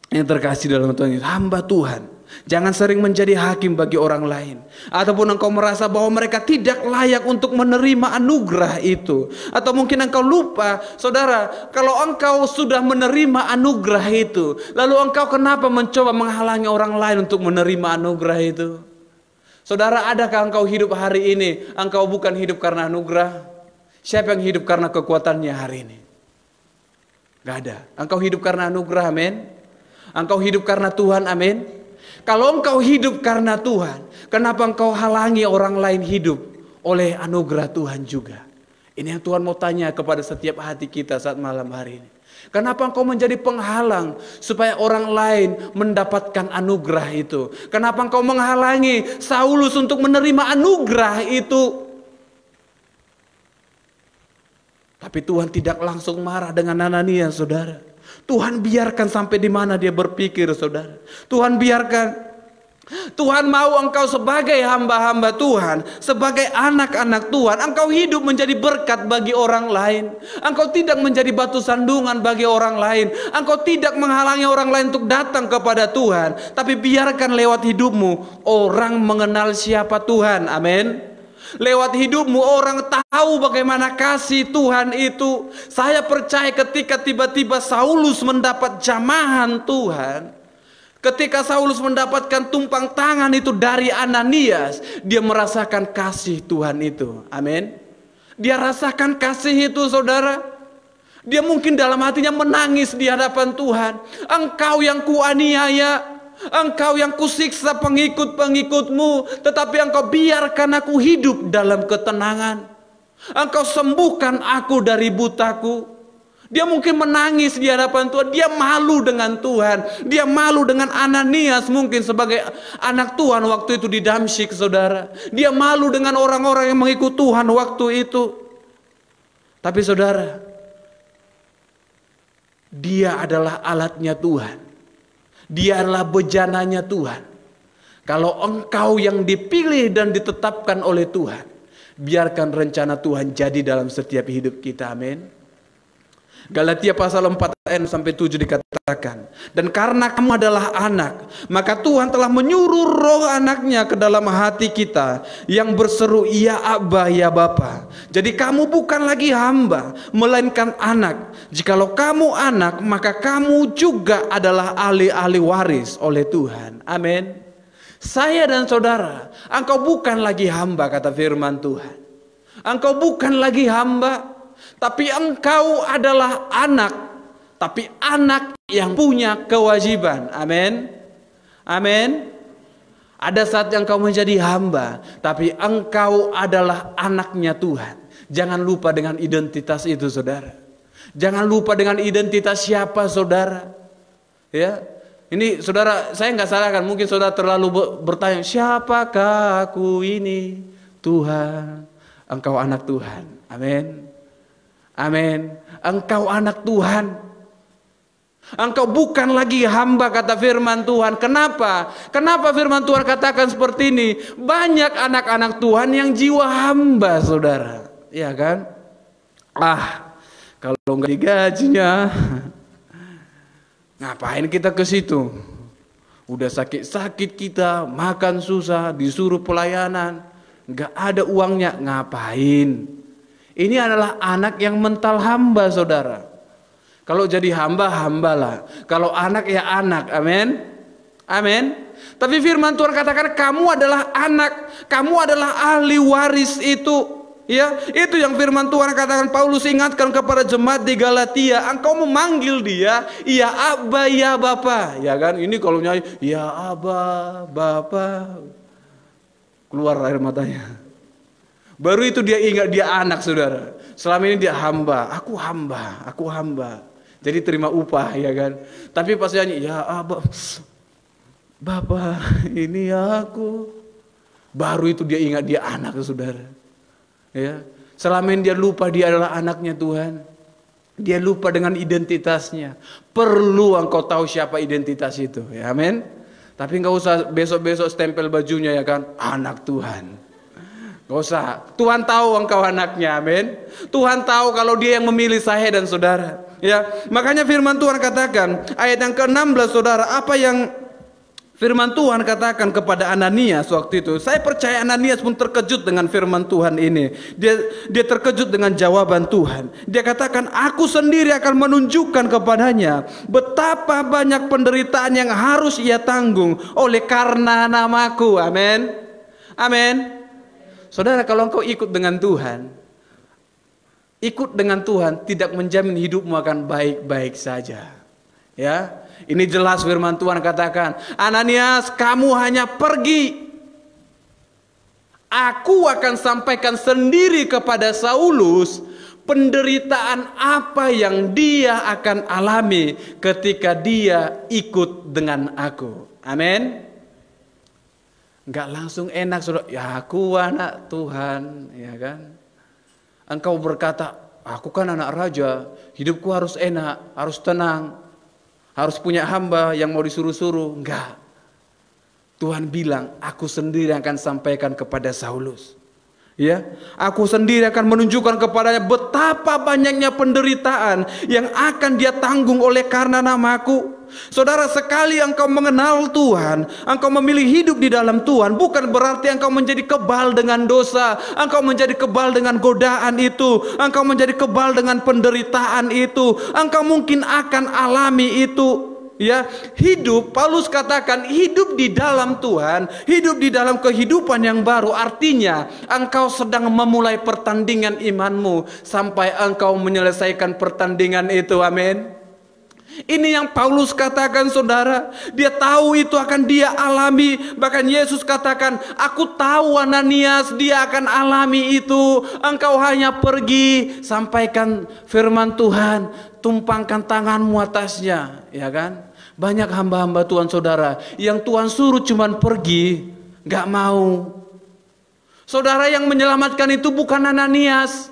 yang terkasih dalam Tuhan, hamba Tuhan, jangan sering menjadi hakim bagi orang lain. Ataupun engkau merasa bahwa mereka tidak layak untuk menerima anugerah itu. Atau mungkin engkau lupa, saudara, kalau engkau sudah menerima anugerah itu, lalu engkau kenapa mencoba menghalangi orang lain untuk menerima anugerah itu? Saudara, adakah engkau hidup hari ini, engkau bukan hidup karena anugerah? Siapa yang hidup karena kekuatannya hari ini? Gak ada. Engkau hidup karena anugerah, amin. Engkau hidup karena Tuhan, amin. Kalau engkau hidup karena Tuhan, kenapa engkau halangi orang lain hidup oleh anugerah Tuhan juga? Ini yang Tuhan mau tanya kepada setiap hati kita saat malam hari ini. Kenapa engkau menjadi penghalang supaya orang lain mendapatkan anugerah itu? Kenapa engkau menghalangi Saulus untuk menerima anugerah itu? Tapi Tuhan tidak langsung marah dengan Ananias, saudara. Tuhan biarkan sampai di mana dia berpikir, saudara. Tuhan biarkan. Tuhan mau engkau sebagai hamba-hamba Tuhan, sebagai anak-anak Tuhan, engkau hidup menjadi berkat bagi orang lain. Engkau tidak menjadi batu sandungan bagi orang lain. Engkau tidak menghalangi orang lain untuk datang kepada Tuhan. Tapi biarkan lewat hidupmu orang mengenal siapa Tuhan. Amin. Lewat hidupmu orang tahu bagaimana kasih Tuhan itu. Saya percaya ketika tiba-tiba Saulus mendapat jamahan Tuhan, ketika Saulus mendapatkan tumpang tangan itu dari Ananias, dia merasakan kasih Tuhan itu. Amin. Dia rasakan kasih itu, saudara. Dia mungkin dalam hatinya menangis di hadapan Tuhan. Engkau yang kuaniaya, engkau yang kusiksa pengikut-pengikutmu, tetapi engkau biarkan aku hidup dalam ketenangan. Engkau sembuhkan aku dari butaku. Dia mungkin menangis di hadapan Tuhan. Dia malu dengan Tuhan. Dia malu dengan Ananias mungkin sebagai anak Tuhan waktu itu di Damsyik, saudara. Dia malu dengan orang-orang yang mengikut Tuhan waktu itu. Tapi saudara, dia adalah alatnya Tuhan. Dia adalah bejananya Tuhan. Kalau engkau yang dipilih dan ditetapkan oleh Tuhan, biarkan rencana Tuhan jadi dalam setiap hidup kita. Amin. Galatia pasal 4 sampai 7 dikatakan, dan karena kamu adalah anak, maka Tuhan telah menyuruh roh anaknya ke dalam hati kita yang berseru, ya Abba, ya Bapa. Jadi kamu bukan lagi hamba, melainkan anak. Jikalau kamu anak, maka kamu juga adalah ahli-ahli waris oleh Tuhan. Amin. Saya dan saudara, engkau bukan lagi hamba, kata firman Tuhan. Engkau bukan lagi hamba, tapi engkau adalah anak. Tapi anak yang punya kewajiban. Amin. Amin. Ada saat yang engkau menjadi hamba, tapi engkau adalah anaknya Tuhan. Jangan lupa dengan identitas itu, saudara. Jangan lupa dengan identitas siapa saudara. Ya, ini saudara, saya nggak salahkan. Mungkin saudara terlalu bertanya, siapakah aku ini? Tuhan, engkau anak Tuhan. Amin. Amin. Engkau anak Tuhan. Engkau bukan lagi hamba, kata firman Tuhan. Kenapa? Kenapa firman Tuhan katakan seperti ini? Banyak anak-anak Tuhan yang jiwa hamba, saudara. Ya kan? Kalau nggak digajinya, ngapain kita ke situ? Udah sakit-sakit kita, makan susah, disuruh pelayanan, nggak ada uangnya, ngapain? Ini adalah anak yang mental hamba, saudara. Kalau jadi hamba, hambalah. Kalau anak, ya anak. Amin. Amin. Tapi firman Tuhan katakan kamu adalah anak. Kamu adalah ahli waris itu. Ya, itu yang firman Tuhan katakan. Paulus ingatkan kepada jemaat di Galatia. Engkau memanggil dia, ya Abba, ya Bapa. Ya kan, ini kalau nyanyi, ya Abba, Bapa, keluar air matanya. Baru itu dia ingat dia anak, saudara. Selama ini dia hamba. Aku hamba, aku hamba. Jadi terima upah, ya kan. Tapi pas nyanyi, ya Abba, Bapa, ini aku. Baru itu dia ingat dia anak, saudara. Ya, selama ini dia lupa dia adalah anaknya Tuhan. Dia lupa dengan identitasnya. Perlu engkau tahu siapa identitas itu, ya amin. Tapi enggak usah besok-besok stempel bajunya, ya kan, anak Tuhan. Enggak usah. Tuhan tahu engkau anaknya, amin. Tuhan tahu kalau dia yang memilih saya dan saudara. Ya, makanya firman Tuhan katakan ayat yang ke-16, saudara, apa yang firman Tuhan katakan kepada Ananias waktu itu. Saya percaya Ananias pun terkejut dengan firman Tuhan ini. Dia terkejut dengan jawaban Tuhan. Dia katakan, aku sendiri akan menunjukkan kepadanya betapa banyak penderitaan yang harus ia tanggung oleh karena namaku. Amin. Amin. Saudara, kalau engkau ikut dengan Tuhan, ikut dengan Tuhan tidak menjamin hidupmu akan baik-baik saja. Ya, ini jelas firman Tuhan katakan, Ananias, kamu hanya pergi. Aku akan sampaikan sendiri kepada Saulus penderitaan apa yang dia akan alami ketika dia ikut dengan aku. Amin. Enggak langsung enak, saudara. Ya, aku anak Tuhan, ya kan. Engkau berkata, aku kan anak raja, hidupku harus enak, harus tenang, harus punya hamba yang mau disuruh-suruh. Enggak. Tuhan bilang, aku sendiri akan sampaikan kepada Saulus. Ya, aku sendiri akan menunjukkan kepadanya betapa banyaknya penderitaan yang akan dia tanggung oleh karena namaku. Saudara, sekali engkau mengenal Tuhan, engkau memilih hidup di dalam Tuhan, bukan berarti engkau menjadi kebal dengan dosa, engkau menjadi kebal dengan godaan itu, engkau menjadi kebal dengan penderitaan itu, engkau mungkin akan alami itu. Ya, hidup, Paulus katakan hidup di dalam Tuhan, hidup di dalam kehidupan yang baru, artinya engkau sedang memulai pertandingan imanmu sampai engkau menyelesaikan pertandingan itu. Amin. Ini yang Paulus katakan, saudara. Dia tahu itu akan dia alami. Bahkan Yesus katakan, aku tahu Ananias, dia akan alami itu. Engkau hanya pergi, sampaikan firman Tuhan, tumpangkan tanganmu atasnya, ya kan? Banyak hamba-hamba Tuhan, saudara, yang Tuhan suruh cuman pergi, gak mau. Saudara, yang menyelamatkan itu bukan Ananias.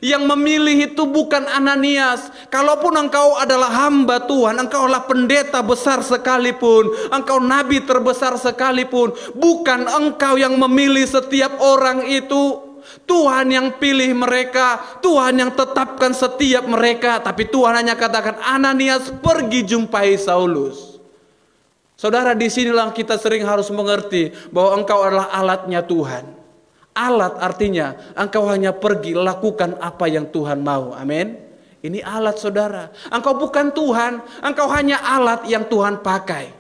Yang memilih itu bukan Ananias. Kalaupun engkau adalah hamba Tuhan, engkau adalah pendeta besar sekalipun, engkau nabi terbesar sekalipun, bukan engkau yang memilih setiap orang itu. Tuhan yang pilih mereka, Tuhan yang tetapkan setiap mereka. Tapi Tuhan hanya katakan, Ananias pergi jumpai Saulus. Saudara, disinilah kita sering harus mengerti bahwa engkau adalah alatnya Tuhan. Alat artinya engkau hanya pergi lakukan apa yang Tuhan mau. Amin. Ini alat, saudara. Engkau bukan Tuhan, engkau hanya alat yang Tuhan pakai.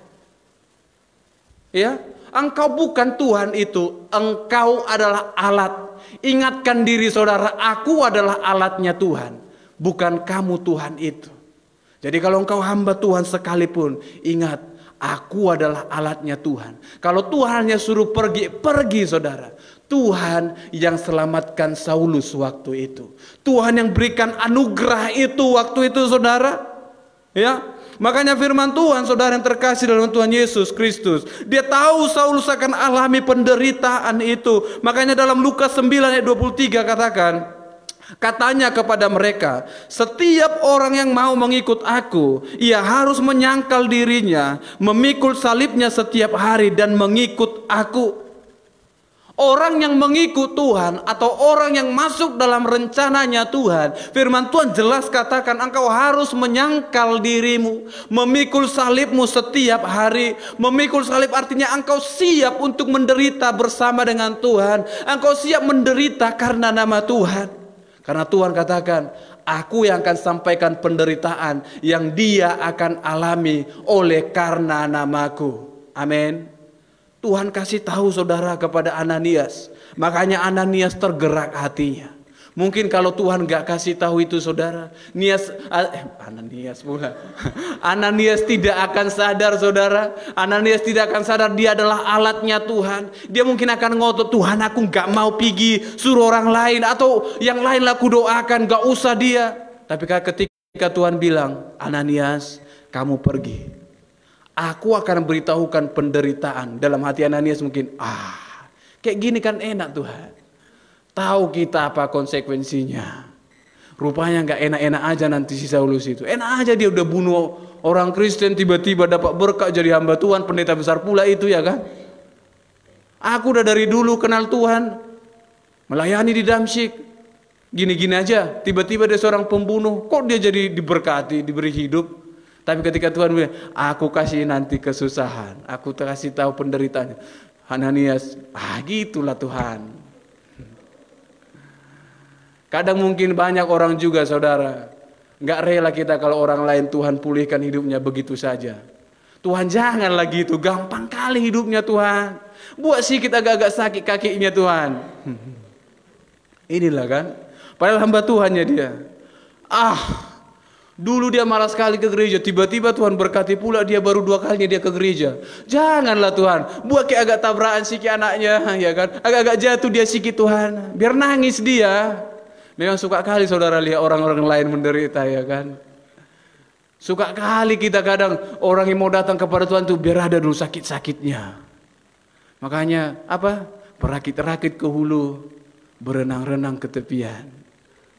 Ya, engkau bukan Tuhan itu, engkau adalah alat. Ingatkan diri saudara, aku adalah alatnya Tuhan, bukan kamu Tuhan itu. Jadi kalau engkau hamba Tuhan sekalipun, ingat, aku adalah alatnya Tuhan. Kalau Tuhan hanya suruh pergi, pergi saudara. Tuhan yang selamatkan Saulus waktu itu. Tuhan yang berikan anugerah itu waktu itu, saudara. Ya, makanya firman Tuhan, saudara yang terkasih dalam Tuhan Yesus Kristus, dia tahu Saulus akan alami penderitaan itu. Makanya dalam Lukas 9 ayat 23 katanya kepada mereka, setiap orang yang mau mengikut aku, ia harus menyangkal dirinya, memikul salibnya setiap hari dan mengikut aku. Orang yang mengikut Tuhan atau orang yang masuk dalam rencananya Tuhan, firman Tuhan jelas katakan engkau harus menyangkal dirimu, memikul salibmu setiap hari. Memikul salib artinya engkau siap untuk menderita bersama dengan Tuhan. Engkau siap menderita karena nama Tuhan. Karena Tuhan katakan, aku yang akan sampaikan penderitaan yang dia akan alami oleh karena namaku. Amin. Tuhan kasih tahu saudara kepada Ananias. Makanya Ananias tergerak hatinya. Mungkin kalau Tuhan gak kasih tahu itu saudara, Ananias tidak akan sadar saudara. Ananias tidak akan sadar dia adalah alatnya Tuhan. Dia mungkin akan ngotot, Tuhan aku gak mau pergi, suruh orang lain. Atau yang lain lah aku doakan, gak usah dia. Tapi ketika Tuhan bilang, Ananias kamu pergi, aku akan beritahukan penderitaan. Dalam hati Ananias mungkin, kayak gini kan enak Tuhan. Tahu kita apa konsekuensinya. Rupanya gak enak-enak aja nanti si Saulus itu. Enak aja dia udah bunuh orang Kristen, tiba-tiba dapat berkat jadi hamba Tuhan, pendeta besar pula itu ya kan. Aku udah dari dulu kenal Tuhan, melayani di Damsyik. Gini-gini aja, tiba-tiba dia seorang pembunuh. Kok dia jadi diberkati, diberi hidup. Tapi ketika Tuhan bilang, aku kasih nanti kesusahan, aku kasih tahu penderitaannya. Ananias, gitulah Tuhan. Kadang mungkin banyak orang juga saudara, gak rela kita kalau orang lain Tuhan pulihkan hidupnya begitu saja. Tuhan janganlah gitu, gampang kali hidupnya Tuhan. Buat sikit agak-agak sakit kakinya Tuhan. Inilah kan, padahal hamba Tuhannya dia. Dulu dia malas sekali ke gereja, tiba-tiba Tuhan berkati pula dia baru 2 kalinya dia ke gereja. Janganlah Tuhan, buat kayak agak tabrakan sikit anaknya, ya kan? Agak-agak jatuh dia sikit Tuhan, biar nangis dia. Memang suka kali saudara lihat orang-orang lain menderita, ya kan? Suka kali kita kadang orang yang mau datang kepada Tuhan tuh biar ada dulu sakit-sakitnya. Makanya apa? Berakit-rakit ke hulu, berenang-renang ke tepian.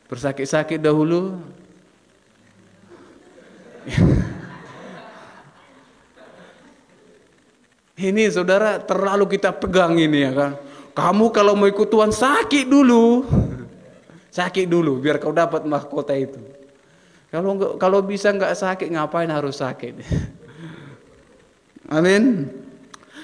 Bersakit-sakit dahulu. Ini saudara terlalu kita pegang ini ya kan. Kamu kalau mau ikut Tuhan sakit dulu. Sakit dulu biar kau dapat mahkota itu. Kalau bisa nggak sakit ngapain harus sakit? Amin.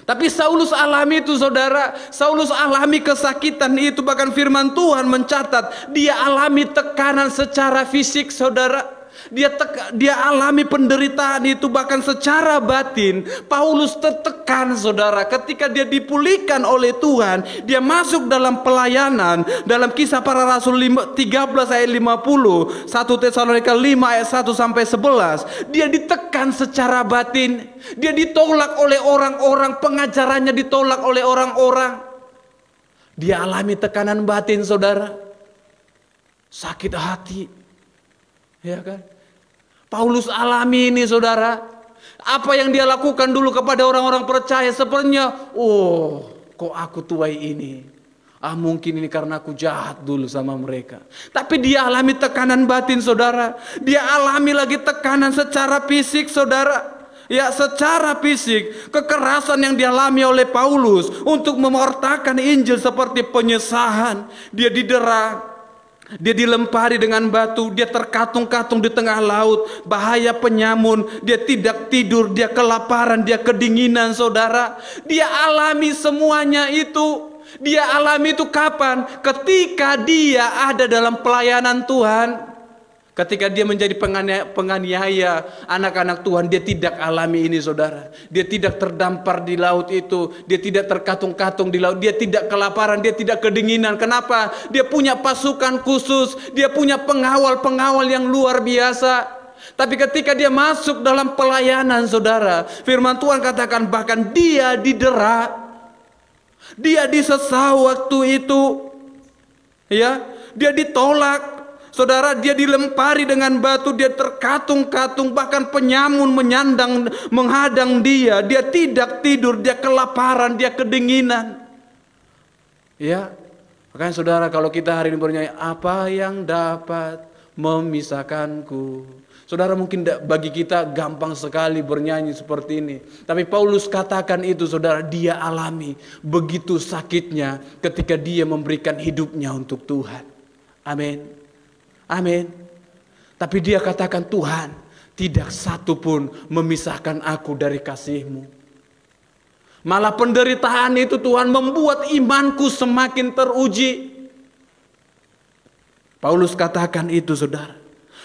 Tapi Saulus alami itu saudara. Saulus alami kesakitan itu. Bahkan firman Tuhan mencatat dia alami tekanan secara fisik saudara. Dia alami penderitaan itu bahkan secara batin. Paulus tertekan saudara ketika dia dipulihkan oleh Tuhan. Dia masuk dalam pelayanan. Dalam Kisah Para Rasul 13 ayat 50, 1 Tesalonika 5 ayat 1 sampai 11. Dia ditekan secara batin. Dia ditolak oleh orang-orang, pengajarannya ditolak oleh orang-orang. Dia alami tekanan batin saudara. Sakit hati. Ya kan? Paulus alami ini saudara. Apa yang dia lakukan dulu kepada orang-orang percaya sepertinya, kok aku tuai ini. Mungkin ini karena aku jahat dulu sama mereka. Tapi dia alami tekanan batin saudara. Dia alami lagi tekanan secara fisik saudara. Ya, secara fisik, kekerasan yang dialami oleh Paulus untuk mewartakan Injil seperti penyesahan. Dia didera, dia dilempari dengan batu, dia terkatung-katung di tengah laut, bahaya penyamun, dia tidak tidur, dia kelaparan, dia kedinginan, saudara. Dia alami semuanya itu. Dia alami itu kapan? Ketika dia ada dalam pelayanan Tuhan. Ketika dia menjadi penganiaya anak-anak Tuhan, dia tidak alami ini, saudara. Dia tidak terdampar di laut itu, dia tidak terkatung-katung di laut, dia tidak kelaparan, dia tidak kedinginan. Kenapa? Dia punya pasukan khusus, dia punya pengawal-pengawal yang luar biasa. Tapi ketika dia masuk dalam pelayanan, saudara, firman Tuhan katakan bahkan dia didera, dia disesah waktu itu, ya, dia ditolak. Saudara, dia dilempari dengan batu, dia terkatung-katung, bahkan penyamun menghadang dia. Dia tidak tidur, dia kelaparan, dia kedinginan. Ya, makanya saudara, kalau kita hari ini bernyanyi, apa yang dapat memisahkanku? Saudara, mungkin bagi kita gampang sekali bernyanyi seperti ini. Tapi Paulus katakan itu, saudara, dia alami begitu sakitnya ketika dia memberikan hidupnya untuk Tuhan. Amin. Amin. Tapi dia katakan, Tuhan, tidak satu pun memisahkan aku dari kasih-Mu. Malah penderitaan itu, Tuhan, membuat imanku semakin teruji. Paulus katakan itu, saudara.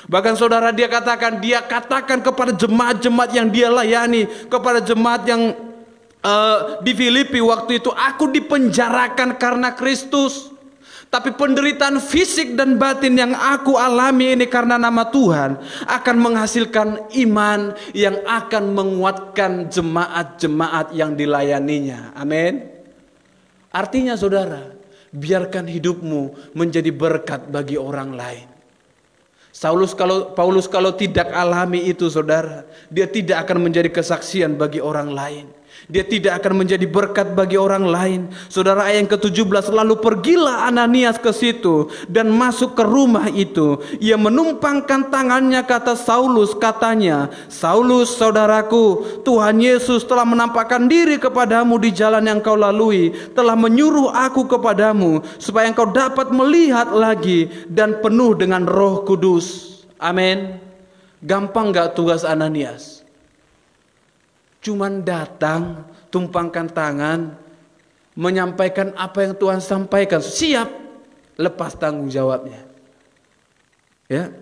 Bahkan saudara, dia katakan kepada jemaat-jemaat yang dia layani, kepada jemaat yang di Filipi waktu itu, aku dipenjarakan karena Kristus. Tapi penderitaan fisik dan batin yang aku alami ini karena nama Tuhan akan menghasilkan iman yang akan menguatkan jemaat-jemaat yang dilayaninya. Amin. Artinya, saudara, biarkan hidupmu menjadi berkat bagi orang lain. Paulus kalau tidak alami itu, saudara, dia tidak akan menjadi kesaksian bagi orang lain. Dia tidak akan menjadi berkat bagi orang lain. Saudara, ayat yang ke-17, lalu pergilah Ananias ke situ dan masuk ke rumah itu. Ia menumpangkan tangannya ke atas Saulus, katanya, Saulus, saudaraku, Tuhan Yesus telah menampakkan diri kepadamu di jalan yang kau lalui, telah menyuruh aku kepadamu supaya engkau dapat melihat lagi dan penuh dengan Roh Kudus. Amin. Gampang gak tugas Ananias? Cuman datang, tumpangkan tangan, menyampaikan apa yang Tuhan sampaikan, siap, lepas tanggung jawabnya. Ya.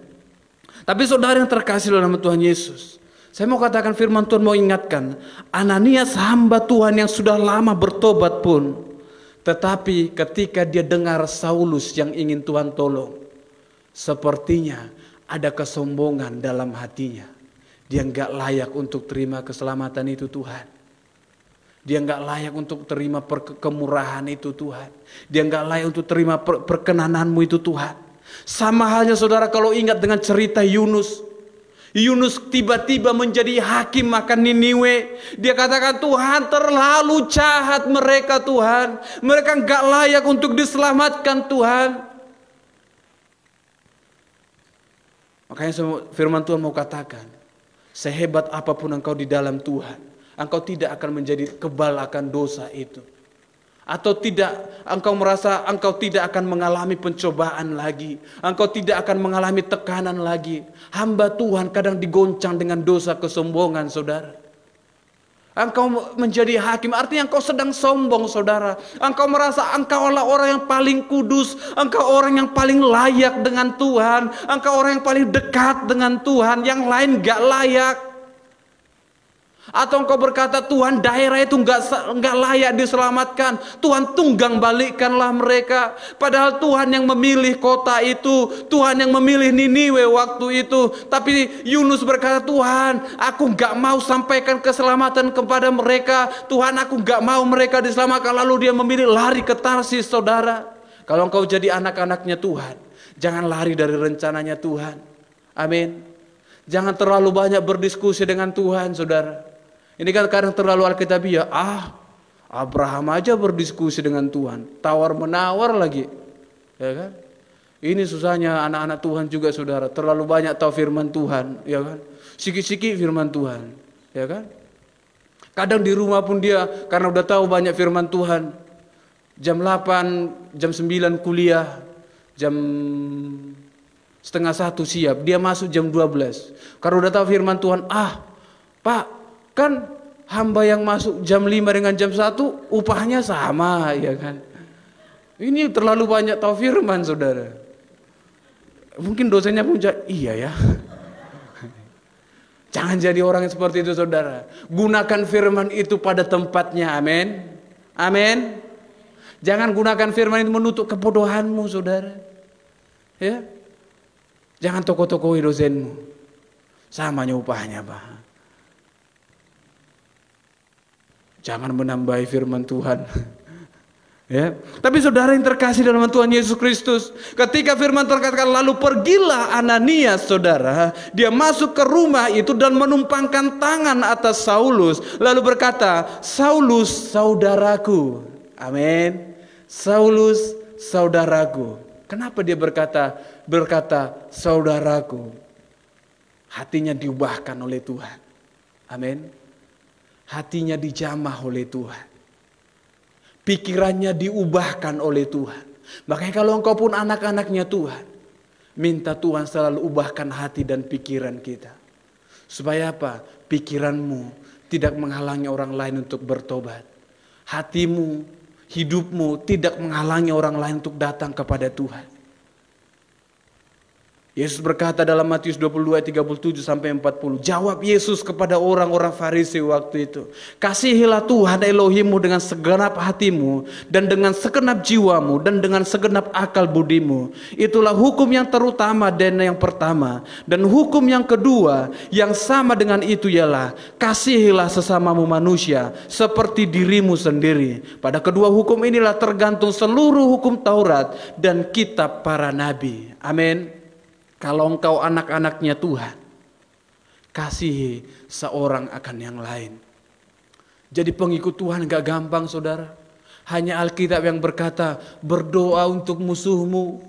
Tapi saudara yang terkasih dalam Tuhan Yesus, saya mau katakan firman Tuhan mau ingatkan, Ananias hamba Tuhan yang sudah lama bertobat pun, tetapi ketika dia dengar Saulus yang ingin Tuhan tolong, sepertinya ada kesombongan dalam hatinya. Dia enggak layak untuk terima keselamatan itu, Tuhan. Dia enggak layak untuk terima kemurahan itu, Tuhan. Dia enggak layak untuk terima perkenananmu itu, Tuhan. Sama halnya saudara kalau ingat dengan cerita Yunus. Yunus tiba-tiba menjadi hakim akan Niniwe. Dia katakan, Tuhan, terlalu jahat mereka, Tuhan. Mereka enggak layak untuk diselamatkan, Tuhan. Makanya firman Tuhan mau katakan, sehebat apapun engkau di dalam Tuhan, engkau tidak akan menjadi kebal akan dosa itu. Atau tidak, engkau merasa engkau tidak akan mengalami pencobaan lagi. Engkau tidak akan mengalami tekanan lagi. Hamba Tuhan kadang digoncang dengan dosa kesombongan, saudara. Engkau menjadi hakim, artinya engkau sedang sombong, saudara. Engkau merasa engkau adalah orang yang paling kudus. Engkau orang yang paling layak dengan Tuhan. Engkau orang yang paling dekat dengan Tuhan. Yang lain gak layak. Atau engkau berkata, Tuhan, daerah itu enggak layak diselamatkan. Tuhan, tunggang balikkanlah mereka. Padahal Tuhan yang memilih kota itu, Tuhan yang memilih Niniwe waktu itu. Tapi Yunus berkata, Tuhan, aku enggak mau sampaikan keselamatan kepada mereka. Tuhan, aku enggak mau mereka diselamatkan. Lalu dia memilih lari ke Tarsis, saudara. Kalau engkau jadi anak-anaknya Tuhan, jangan lari dari rencananya Tuhan. Amin. Jangan terlalu banyak berdiskusi dengan Tuhan, saudara. Ini kan kadang terlalu alkitabiah. Abraham aja berdiskusi dengan Tuhan, tawar-menawar lagi, ya kan? Ini susahnya anak-anak Tuhan juga, saudara. Terlalu banyak tahu firman Tuhan, ya kan? Sikit-sikit firman Tuhan. Ya kan? Kadang di rumah pun dia karena udah tahu banyak firman Tuhan. Jam 8, jam 9 kuliah, jam setengah 1 siap. Dia masuk jam 12. Karena udah tahu firman Tuhan, Pak, kan hamba yang masuk jam 5 dengan jam 1 upahnya sama, ya kan? Ini terlalu banyak tahu firman, saudara. Mungkin dosanya pun iya ya. Jangan jadi orang yang seperti itu, saudara. Gunakan firman itu pada tempatnya, amin. Amin. Jangan gunakan firman itu menutup kebodohanmu, saudara. Ya. Jangan toko-tokoi dosenmu. Samanya upahnya, Pak. Jangan menambahi firman Tuhan. Ya. Tapi saudara yang terkasih dalam Tuhan Yesus Kristus, ketika firman terkatakan lalu pergilah Ananias, saudara, dia masuk ke rumah itu dan menumpangkan tangan atas Saulus, lalu berkata, Saulus saudaraku. Amin. Saulus saudaraku. Kenapa dia berkata saudaraku? Hatinya diubahkan oleh Tuhan. Amin. Hatinya dijamah oleh Tuhan. Pikirannya diubahkan oleh Tuhan. Makanya kalau engkau pun anak-anaknya Tuhan, minta Tuhan selalu ubahkan hati dan pikiran kita. Supaya apa? Pikiranmu tidak menghalangi orang lain untuk bertobat. Hatimu, hidupmu tidak menghalangi orang lain untuk datang kepada Tuhan. Yesus berkata dalam Matius 22 ayat 37 sampai 40. Jawab Yesus kepada orang-orang Farisi waktu itu. Kasihilah Tuhan Elohimmu dengan segenap hatimu dan dengan segenap jiwamu dan dengan segenap akal budimu. Itulah hukum yang terutama dan yang pertama. Dan hukum yang kedua yang sama dengan itu ialah kasihilah sesamamu manusia seperti dirimu sendiri. Pada kedua hukum inilah tergantung seluruh hukum Taurat dan kitab para nabi. Amin. Kalau engkau anak-anaknya Tuhan, kasihi seorang akan yang lain. Jadi pengikut Tuhan gak gampang, saudara. Hanya Alkitab yang berkata, berdoa untuk musuhmu,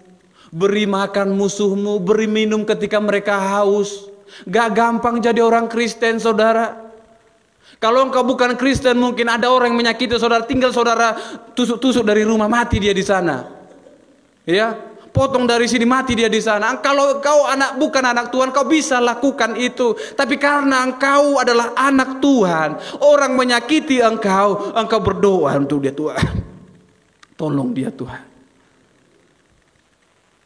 beri makan musuhmu, beri minum ketika mereka haus. Gak gampang jadi orang Kristen, saudara. Kalau engkau bukan Kristen, mungkin ada orang yang menyakiti saudara, tinggal saudara tusuk-tusuk dari rumah, mati dia di sana. Ya. Potong dari sini, mati dia di sana. Kalau engkau bukan anak Tuhan, kau bisa lakukan itu. Tapi karena engkau adalah anak Tuhan, orang menyakiti engkau berdoa untuk dia, Tuhan. Tolong dia, Tuhan.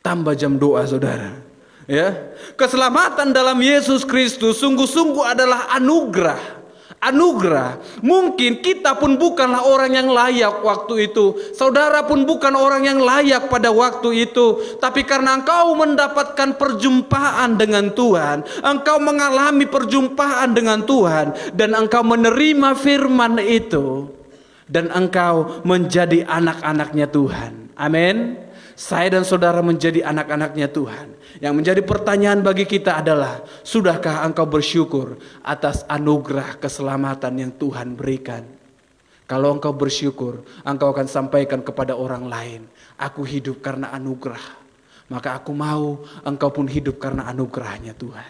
Tambah jam doa, saudara. Ya, keselamatan dalam Yesus Kristus sungguh-sungguh adalah anugerah. Anugerah. Mungkin kita pun bukanlah orang yang layak waktu itu. Saudara pun bukan orang yang layak pada waktu itu. Tapi karena engkau mendapatkan perjumpaan dengan Tuhan, engkau mengalami perjumpaan dengan Tuhan, dan engkau menerima firman itu, dan engkau menjadi anak-anaknya Tuhan. Amin. Saya dan saudara menjadi anak-anaknya Tuhan. Yang menjadi pertanyaan bagi kita adalah, sudahkah engkau bersyukur atas anugerah keselamatan yang Tuhan berikan? Kalau engkau bersyukur, engkau akan sampaikan kepada orang lain, aku hidup karena anugerah. Maka aku mau engkau pun hidup karena anugerahnya Tuhan.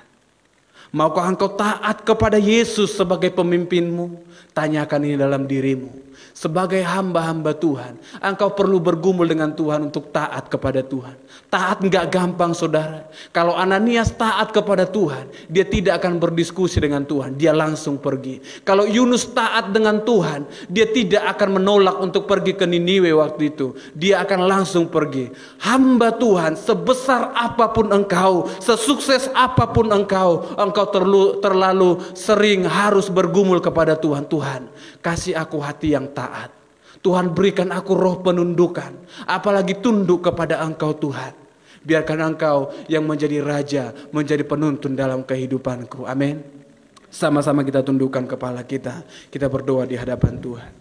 Maukah engkau taat kepada Yesus sebagai pemimpinmu? Tanyakan ini dalam dirimu. Sebagai hamba-hamba Tuhan, engkau perlu bergumul dengan Tuhan untuk taat kepada Tuhan. Taat enggak gampang, saudara. Kalau Ananias taat kepada Tuhan, dia tidak akan berdiskusi dengan Tuhan, dia langsung pergi. Kalau Yunus taat dengan Tuhan, dia tidak akan menolak untuk pergi ke Niniwe waktu itu. Dia akan langsung pergi. Hamba Tuhan, sebesar apapun engkau, sesukses apapun engkau terlalu sering harus bergumul kepada Tuhan. Tuhan, kasih aku hati yang taat. Tuhan, berikan aku roh penundukan, apalagi tunduk kepada engkau Tuhan. Biarkan engkau yang menjadi raja, menjadi penuntun dalam kehidupanku. Amin. Sama-sama kita tundukkan kepala kita. Kita berdoa di hadapan Tuhan.